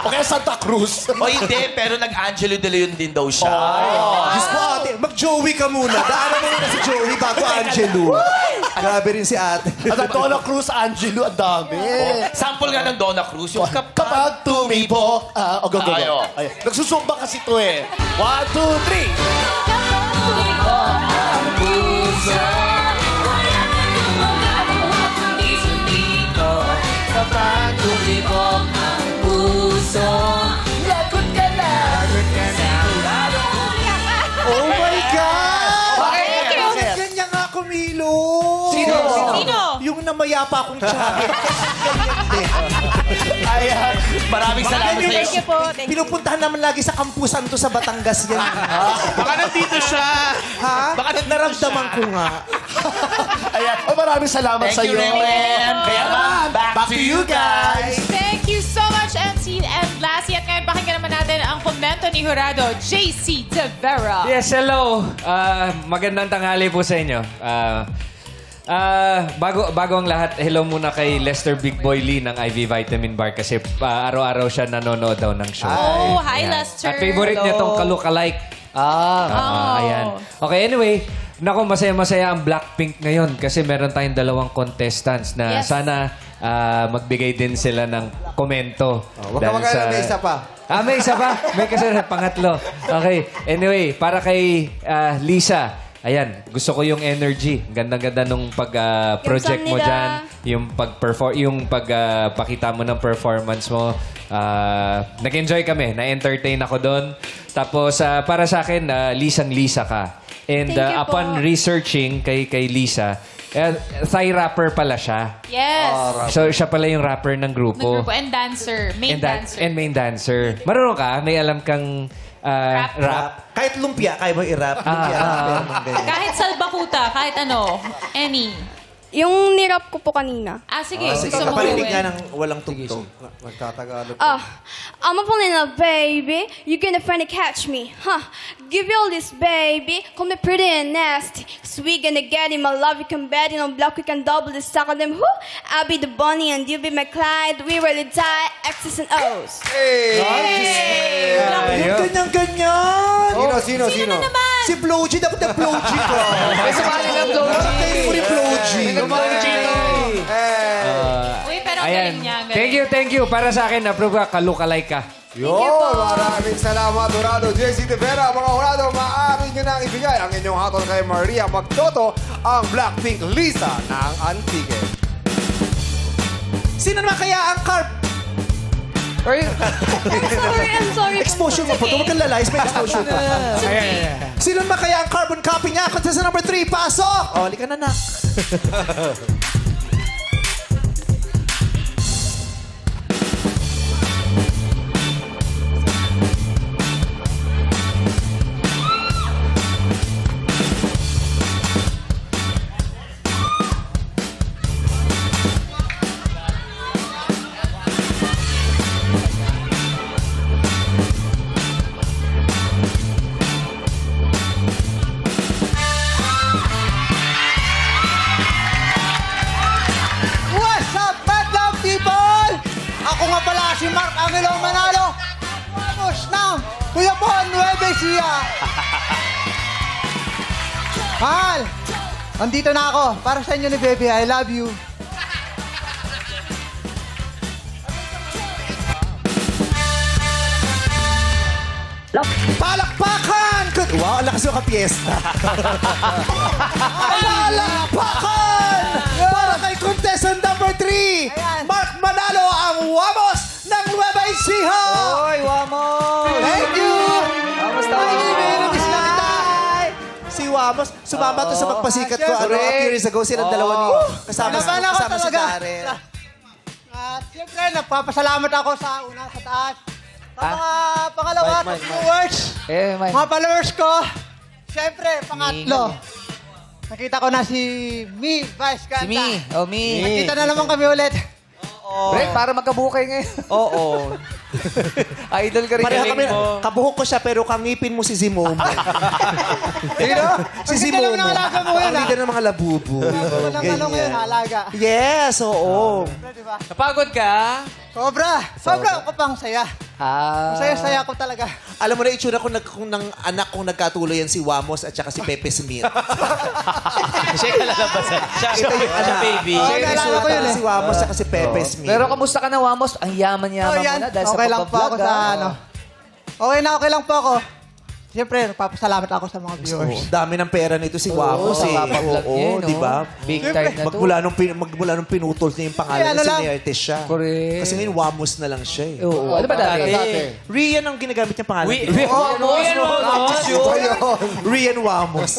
O kaya Santa Cruz. O hindi, pero nag-Angelo De Leon din daw siya. Diyos ko, ate, mag-Joey ka muna. Daanan mo muna si Joey bago Angelo. Grabe rin si ate. At Donna Cruz, Angelo, ang dami. Sample nga ng Donna Cruz. Yung Kapag tumibok. Go. Ayo. Nagsusumba kasi ito eh. 1, 2, 3. Kapag tumibok ang puso, lagot ka na. Oh my God! Bakit? Ganyan nga kumilo. Sino? Yung namayapa akong tiyahin. Ayan. Maraming salamat sa Thank you po. Pinupuntahan naman lagi sa kampusan to sa Batangas yan. Baka nandito siya. Ha? Baka naramdaman ko nga. Ayan. Maraming salamat sa iyo. Thank you, Rem. Kaya back to you guys. Thank you so much, MC and Lassie. At ngayon, pakinggan naman natin ang komento ni Jurado, JC De Vera. Yes, hello. Magandang tanghali po sa inyo. Bago ang lahat, hello muna kay Lester Big Boy Lee ng IV Vitamin Bar kasi araw-araw siya nanonood daw ng show. Oh, hi, Ayan. Lester. At favorite niya tong Kalokalike. Ayan. Okay, anyway. Nako, masaya-masaya ang Blackpink ngayon kasi meron tayong 2 contestants na sana magbigay din sila ng komento. Huwag ka magkala, may isa pa. May isa pa? May kasi pangatlo. Okay. Anyway, para kay Lisa, ayan, gusto ko yung energy. Ganda-ganda nung pag-project mo dyan. Yung pagpakita mo ng performance mo. Nag-enjoy kami. Na-entertain ako doon. Tapos, para sa akin, Lisang-Lisa ka. And upon researching kay Lisa, Thai rapper pala siya. Yes. So, siya pala yung rapper ng grupo. And dancer. Main dancer. And main dancer. Marunong ka? May alam kang rap? Kahit lumpia, kaya mo i-rap. Kahit salbakuta, kahit ano. Any. Yung nirap ko po kanina. Sige. Sige, Gusto mo kaparinig gawin. nga ng walang tugtog. Magtatagalog. I'm a falling in love, baby. You're gonna finally catch me, huh? Give you all this, baby. Call me pretty and nasty. Cause we gonna get in my love. You can bet it on block. We can double the stock of them. Who? I'll be the bunny and you be my Clyde. We really die. X's and O's. Ganyan-ganyan. Sino? Si Blowgy. Dapat na Blowgy ko. May sumali ng Blowgy. Kayo mo rin Blowgy. Uy, pero ang Ayan. galing niya. ang galing. Thank you. Para sa akin, approve ka. Kalokalike ka. Maraming salamat, Dorado. JC De Vera, mga Dorado, maaari nyo nang ibigay ang inyong hatol kay Maria Magtoto, ang Blackpink Lisa ng Antique. Sino naman kaya ang carp? I'm sorry. Exposure mo po. Huwag kang lalayas. May exposure pa. Sino naman kaya ang carbon copy niya? Contestant number 3, pasok! O, halika na, nak. Mark Angelo Manalo. Vamos ng Kuya Bon Nueve Ecija. Mahal, andito na ako. Para sa inyo ni Baby, I love you. Palakpakan! Wow, ang lakas yung kapiesta. Palakpakan! Para kay contestant number 3, Mark Manalo, ang Wamos ng Nueva Ecija! Oy, Wamos! Thank you! Wamos tayo! Si Wamos, sumama to sa magpasikat ko. Ano, a few years ago, silang dalawa ni... Kasama si Darren. At siyempre, nagpapasalamat ako sa una, sa taas. Sa mga pangalawa, sa viewers. Mga followers ko. Siyempre, pangatlo. Nakita ko na si Mi Vice Ganda. Si Mi. Oh, Mi. Nakita na naman kami ulit. Brett, para magkabukay ngayon. Oo. Idol ka rin. Pareho kami, kabuhok ko siya, pero kangipin mo si Zimomo. Si Zimomo. Ang leader ng mga labubo. Ano ngayon, halaga. Yes, oo. Napagod ka? Sobra. Sobra ako pang saya. Saya-saya ko talaga. Alam mo na itsura ko ng anak kong nagkatuloy yan si Wamos at saka si Pepe Smith. Siya yung lalabasan. Siya yung baby. Siya yung itsura si Wamos at saka si Pepe Smith. Pero kamusta ka na, Wamos? Ang yaman-yaman mo na dahil sa okay lang po ako pagbablog. sa ano. Okay lang po ako. Siyempre, nagpapasalamat ako sa mga viewers. Dami ng pera nito si Wamos eh. Oo, di ba? Big time na to. Magmula nung pinutol niya yung pangalan niya, siniartist siya. Correct. Kasi ngayon, Wamos na lang siya eh. Oo. Ano ba dati? Rian ang ginagamit niyang pangalan. Rian Wamos.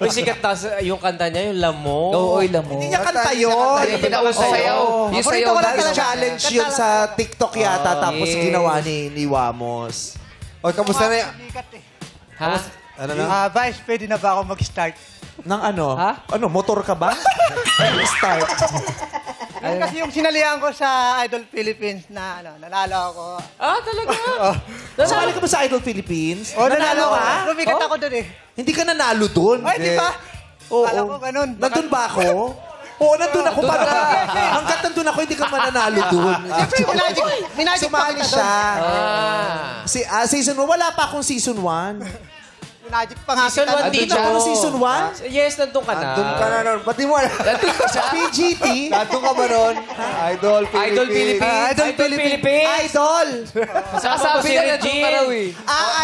May sikat na yung kanta niya, yung Lamog. Oo, yung Lamog. Hindi niya kanta yun. Yung sayaw. Yung sayaw. Challenge yun sa TikTok yata, tapos ginawa ni Wamos. O, kamusta na yan? Ha? Ano na? Vice, pwede na ba ako mag-start? Nang ano? Ha? Ano, motor ka ba? Start. Yan kasi yung sinalihan ko sa Idol Philippines na nanalo ako. Talaga? Sumali ka ba sa Idol Philippines? Nanalo ka? Lumikat ako doon eh. Hindi ka nanalo doon. Ay, di ba? Oo. Kala ko ganun. Nandun ba ako? Oo, nandun ako. Hanggat nandun ako, hindi ka mananalo doon. Siyempre, minagik pa Sumali kita siya. doon. Season 1. Wala pa akong season 1. Minagik pa nga Season kita 1 doon. dito. Nandun ako season 1? Yes, nandun ka na. Nandun ka na nun. Pati mo alam. Nandun ka siya? PGT? Nandun ka ba nun? Idol Philippines. Idol Philippines. Idol Philippines. Idol! Sasabi niya nandun ka raw eh.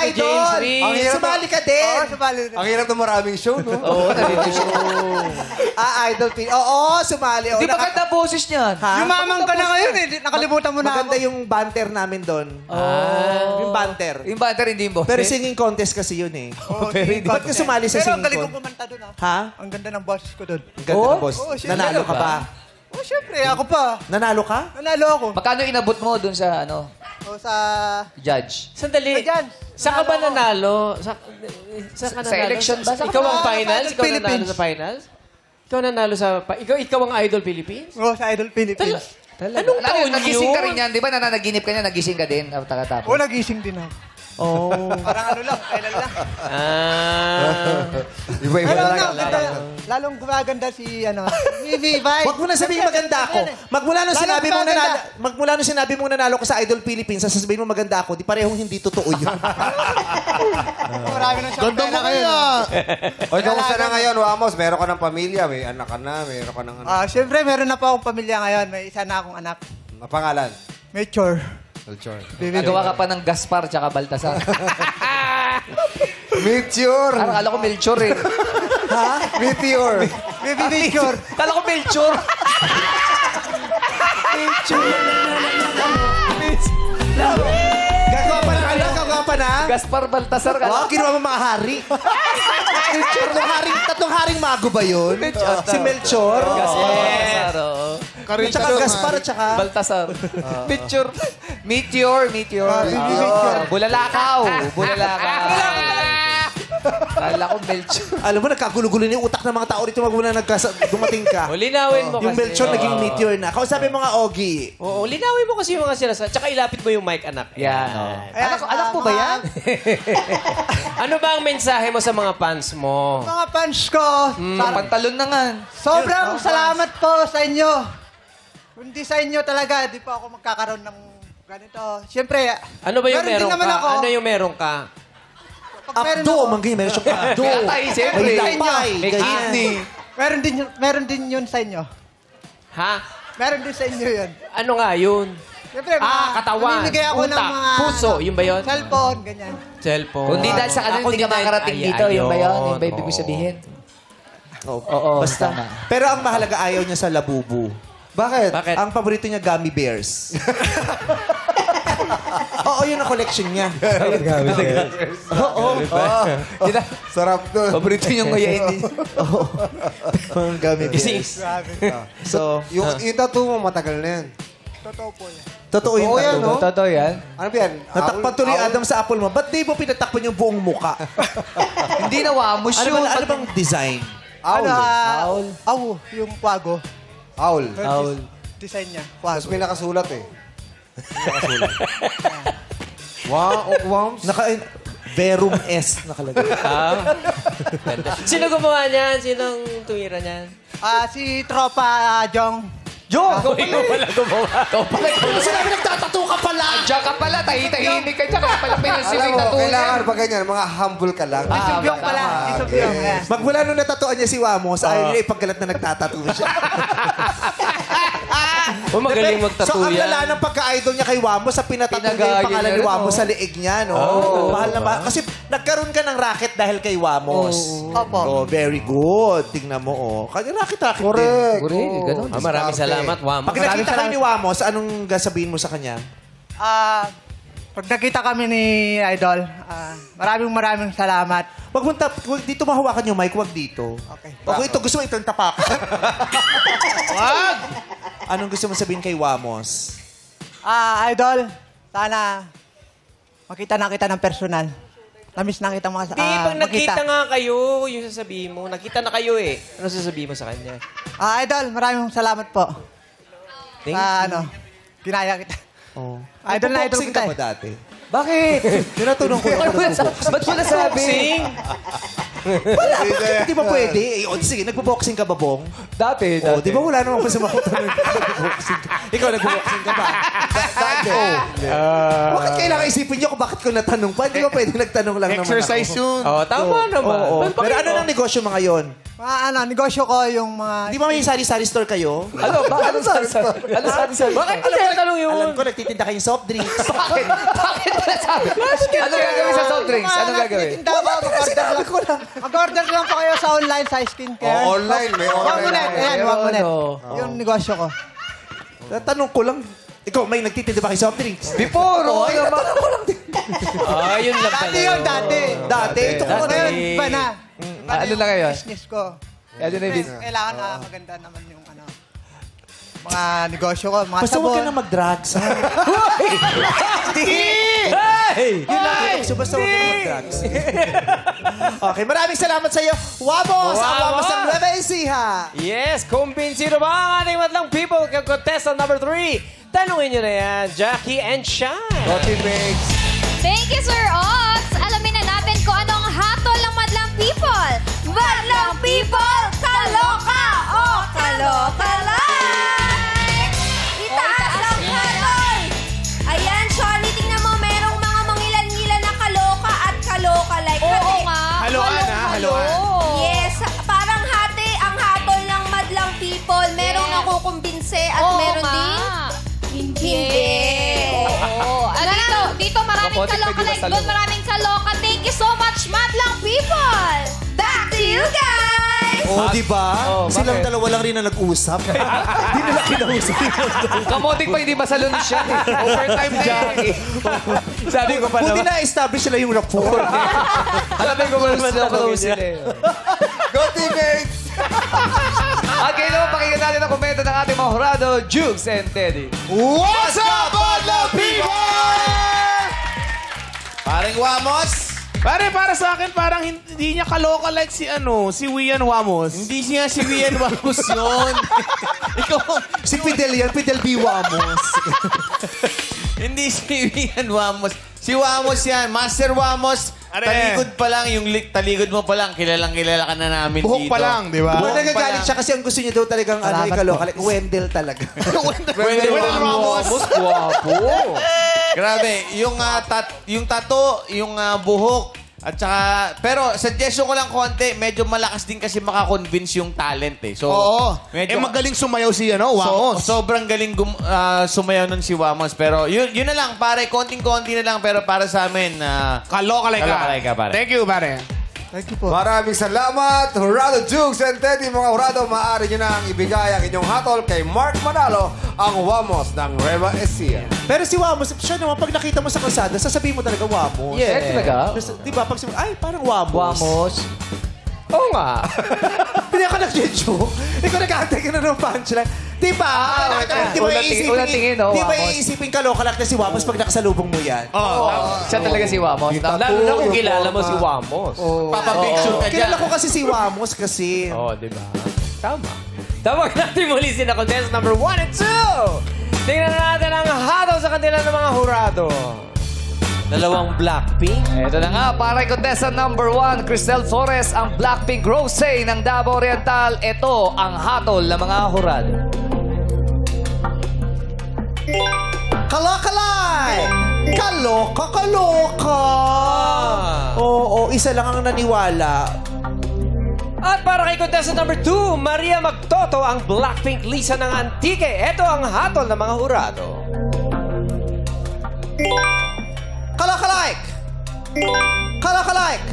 Idol! Ang hirap Sumali ka din! Ang hirap ng maraming show, no? Oo, nandito siya. Idol Philippines. Oo, sumali. Di ba ganda boses niyan? Yumamang ka na ngayon eh. Nakalimutan mo na ako. Maganda yung banter namin doon. Yung banter. Yung banter hindi mo. Pero singing contest kasi yun eh. Ba't ka sumali sa Pero ang singing galing contest? kong kumanta doon Ha? Ang ganda ng boses ko doon. Ang ganda ng boss. Oo, siyempre. Nanalo ka ba? Oh, syempre. Ako pa. Nanalo ka? Nanalo ako. Magkano inabot mo dun sa O sa... judge? Sandali. Diyan. Saan ka ba nanalo? Sa Sa election ba? Ikaw ang finals? Idol Ikaw nanalo Philippines. sa finals? Ikaw nanalo sa... Ikaw ang Idol Philippines? O sa Idol Philippines. Anong taon Nagising ka rin yun? yan, di ba? Nananaginip ka niya, nagising ka din. Tapos. O, nagising din ako. Oh. Parang ano lang, kailan lang. Iba-iba Pero talaga. lalong gumaganda si Vivi Vice. Wag mo na sabihin maganda ako. Magmula nung sinabi mong nanalo ko sa Idol Philippines, sasabihin mo maganda ako, di parehong hindi totoo yun. Marami nang siyang pera kayo. O, kamusta na ngayon, Wamos? Meron ka ng pamilya, may anak ka na, meron ka ng anak. Siyempre, meron na po akong pamilya ngayon. May isa na akong anak. Ang pangalan? Mature. Melchor. Nagawa ka pa ng Gaspar tsaka Baltasar. Meteor. Akala ko Melchor eh. Ha? Meteor. Baby Mature. Akala ko Melchor. Gagawa pa na? Gaspar Baltasar ka. Wow, ginawa mo mga hari. Tatlong haring mago ba yun? Si Melchor? Baltasar, oo. Tsaka Gaspar at tsaka... Baltasar. Melchor. Meteor. Bulalakaw. Akala ko Melchor. Alam mo, nagkagulo-gulo na yung utak ng mga tao dito magmula dumating ka. Linawin mo kasi. Yung Melchor naging Meteor na. Kausapin mo nga, Ogie. Oo, linawin mo kasi yung mga sinasabi. Tsaka ilapit mo yung mic, anak. Yan. Anak po ba yan? Ano ba ang mensahe mo sa mga fans mo? Mga fans ko, Pantalon na nga. sobrang salamat po sa inyo. Kundi sa inyo talaga, di po ako magkakaroon ng Ganito. Siyempre, Ano ba yung din meron naman ka? ako. Ano yung meron ka? Abdo, meron siyang abdo. Tay, siyempre. May lapay, May ganyan. kidney. Meron din yun sa inyo. Ha? Meron din sa inyo yun. Ano nga yun? Siyempre, katawan. namimigay ako ng Utak, mga... puso, yun ba yun? Cellphone, ganyan. Cellphone. Kung di dahil sa kanila, hindi ka makarating dito. Yung ba yun? Yung ba ibig sabihin? Oo, basta. Pero ang mahalaga, ayaw niya sa labubu. Bakit? Ang paborito niya, gummy bears. Oo, yun ang collection niya. Gummy bears. Oo. Sarap doon. Paborito niyang ngayain. Oo. Ang gummy bears. So, yung tattoo mo, matagal na yan. Totoo po yan. Totoo yung Oo yan, tattoo. no? Totoo yan. Ano ba yan? Natakpan tuloy Adam sa apple mo. Ba't di mo pinatakpan yung buong muka? Hindi na wamos yun. Ano bang design? Owl. Yung kwago. Owl. Design niya. Tapos may nakasulat eh. Wow. Verum S nakalagay. Sino gumawa niyan? Sinong tumira niyan? Si Tropa Jong. Wala gumawa. Sinabi nagtatato ka pala! Diyan ka pala, tahimik ka dyan. Kaya pala Alam pinansiling mo, na kailangan pa ganyan. Mga humble ka lang. Isubyong pala. Isubyong. Yeah. Magmula nung natatuan niya si Wamos, ayaw niya ipagkalat na nagtatato siya. Magaling So, magtattoo ang yan. lala ng pagka-idol niya kay Wamos, sa pinatato niya yung Pinagaya pangalan niya ni rin, Wamos oh. sa liig niya, no? Mahal na mahal. Kasi nagkaroon ka ng racket dahil kay Wamos. Opo. Oh, very good. Tingnan mo, oh. Kaya racket-racket din. Correct, ganun. Maraming salamat, Wamo. Pag nakita kayo ni Wamos, anong sabihin mo sa kanya? Pag nakita kami ni Idol, maraming salamat. Wag dito mahawakan yung mic, wag dito. Okay. Wag ito, gusto mo itong tapakan. Wag! Anong gusto mo sabihin kay Wamos? Idol, sana makita na kita ng personal. Namiss na kita mga... Di, pag nakita nga kayo, yung sasabihin mo, nakita na kayo eh. Ano sasabihin mo sa kanya? Idol, maraming salamat po. Thank you. Ginaya kita. Oh. Idol na idol Nagpo-boxing kita ka eh. ba dati? Bakit? Tinatanong ko lang kung nagpo-boxing. Ba't mo nasabi? Wala, bakit di ba pwede? Sige, nagpo-boxing ka ba, Bong? Dati. Oh, di ba wala namang pasamakot na nagpo-boxing ka? Ikaw, nagpo-boxing ka ba? Dati. Bakit kailangan isipin niyo kung bakit ko natanong pa? Di ba pwede nagtanong lang naman ako? Exercise yun. Tama naman. Oo. Pero ano nang negosyo mga yon? Negosyo ko yung mga... Di ba may sari-sari store kayo? Ano? Bakit? Ano sari-sari? Bakit mo tinatanong yun? Alam ko, nagtitinda kayong soft drinks. Bakit mo nasabi? Ano gagawin sa soft drinks? Ano gagawin? Mag-order lang po kayo sa online sa skincare. Online, may online. Wag mo net. Ayan, wag mo net. Yung negosyo ko. Tanong ko lang, ikaw, may nagtitinda ba kayo soft drinks? Before, oh. Tanong ko lang din. Yun lang pala. Dati yun, dati. Dati, ito ko Dati. na. Ngayon, iba na. Ano lang ngayon? Business ko. Ano na yung Kailangan maganda naman yung mga negosyo ko, mga Basta huwag ka sabon. na mag-drugs, ha? Hey! Yun lang. So, basta huwag ka na mag-drugs. Okay, maraming salamat sa iyo. Wamos! Ang Wamos ng Nueva Ecija! Yes, kumbinsido ba ang ating madlang people kay contestant number 3? Tanungin nyo na yan, Jackie and Shine. Thank you, Sir Ox. Alamin na natin kung anong hatol ng madlang people. Madlang people, kaloka o kaloka lang! Itaas ang hatol! Ayan, Charlie, tingnan mo, merong mga mangilan-ngilan na kaloka at kaloka like. Oo nga. Haluan, ha? Haluan. Yes, parang ang hatol ng madlang people. Merong nakukumbinse at Oo meron nga. din hindi. Oo. Dito maraming Mabuti kaloka pwede like masalong. doon maraming kaloka. Thank you so much, madlang people! Back to you guys! Oh, di ba? Silang bakit? dalawa lang rin na nag-usap. Hindi nila kinausap. Kamoting pa hindi masalon siya. Overtime na Jackie. Sabi ko pa naman. Buti na-establish nila yung rapport. Sabi ko pa naman na sila. Go, teammates! Okay naman, pakinggan natin ang komento ng ating mga hurado, Jukes and Teddy. What's up, Madlang people? Paring Wamos. Pare, para sa akin, parang hindi niya kaloka like si Wian Wamos. Hindi siya si Wian Wamos yun. Ikaw, Si Fidel yan, Fidel B. Wamos. hindi si Wian Wamos. Si Wamos yan. Master Wamos, taligod pa lang, yung taligod mo pa lang, kilalang kilala ka na namin Buhok dito. pa lang, di ba? Buhok nagagalit siya kasi ang gusto niya daw talagang ikaloka. Like, Wendell talaga. Wendell Ramos. Guwapo. Grabe, yung tato, yung buhok, at saka, pero suggestion ko lang konti, medyo malakas din kasi makakonvince yung talent eh. So, Oo. medyo, magaling sumayaw si Wamos. sobrang galing sumayaw nun si Wamos. Pero yun na lang, pare, konting-konti na lang. Pero para sa amin, Kalokalay ka. pare. Thank you, pare. Thank you po. Maraming salamat, Hurado Jukes and Teddy. Mga Hurado, maaari nyo na ang ibigay ang inyong hatol kay Mark Manalo, ang Wamos ng Nueva Ecija. Pero si Wamos, siya naman, pag nakita mo sa kalsada, sasabihin mo talaga Wamos. Yeah. talaga? Di ba? Pag ay, parang Wamos. Wamos. Oo nga. Hindi ako nag-joke. Ikaw nag-aantay ka na ng punchline. Di ba? Di ba iisipin kaloka lang na si Wamos pag nakasalubong mo yan? Siya talaga si Wamos. Lalo na kung kilala mo si Wamos. Papapicture ka dyan. Kilala ko kasi si Wamos kasi. Di ba? Tama. Tawag natin muli sila contestant number 1 and 2. Tingnan na natin ang hatol sa kanila ng mga hurado. Dalawang Blackpink. Ito na nga, para kay contestant number 1, Cristel Flores, ang Blackpink Rosé ng Davao Oriental. Ito ang hatol ng mga hurado. Kalokalay! Kaloka! Oo, isa lang ang naniwala. At para kay contestant number 2, Maria Magtoto, ang Blackpink Lisa ng Antique. Ito ang hatol ng mga hurado. Kalokalike! Kalokalike!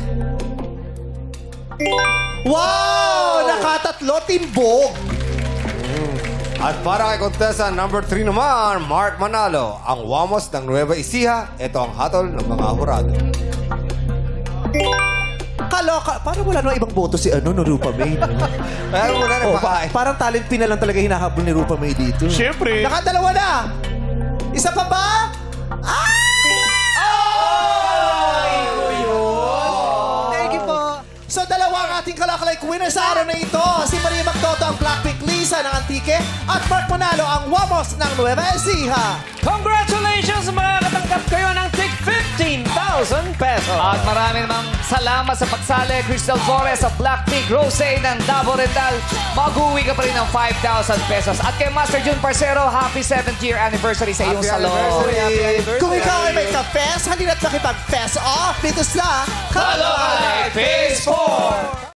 Wow! Nakatatlo, timbog! At para kay contestant number 3 naman, Mark Manalo, ang Wamos ng Nueva Ecija. Ito ang hatol ng mga Hurado. Kaloka! Parang wala namang ibang boto si Rupa May. Pero muna na parang talent pin na lang talaga hinahabol ni Rupa May dito. Siyempre. Nakadalawa na! Isa pa ba? So, dalawa ang ating kalakalike winner sa araw na ito. Si Maria Magtoto, ang Blackpink Lisa ng Antique, at Mark Manalo, ang Wamos ng Nueva Ecija. Congratulations! Makakatanggap kayo ng tig 15,000 pesos. At marami namang salamat sa pagsali, Cristel Flores sa Blackpink Rosé ng Davao Oriental. Mag-uwi ka pa rin ng 5,000 pesos. At kay Master Jun Parcero, happy 7th year anniversary sa iyong salon. Happy anniversary! Kung ikaw ay may ka-fest, halina't makipag-fest off dito sa Kalokalike Phase 4!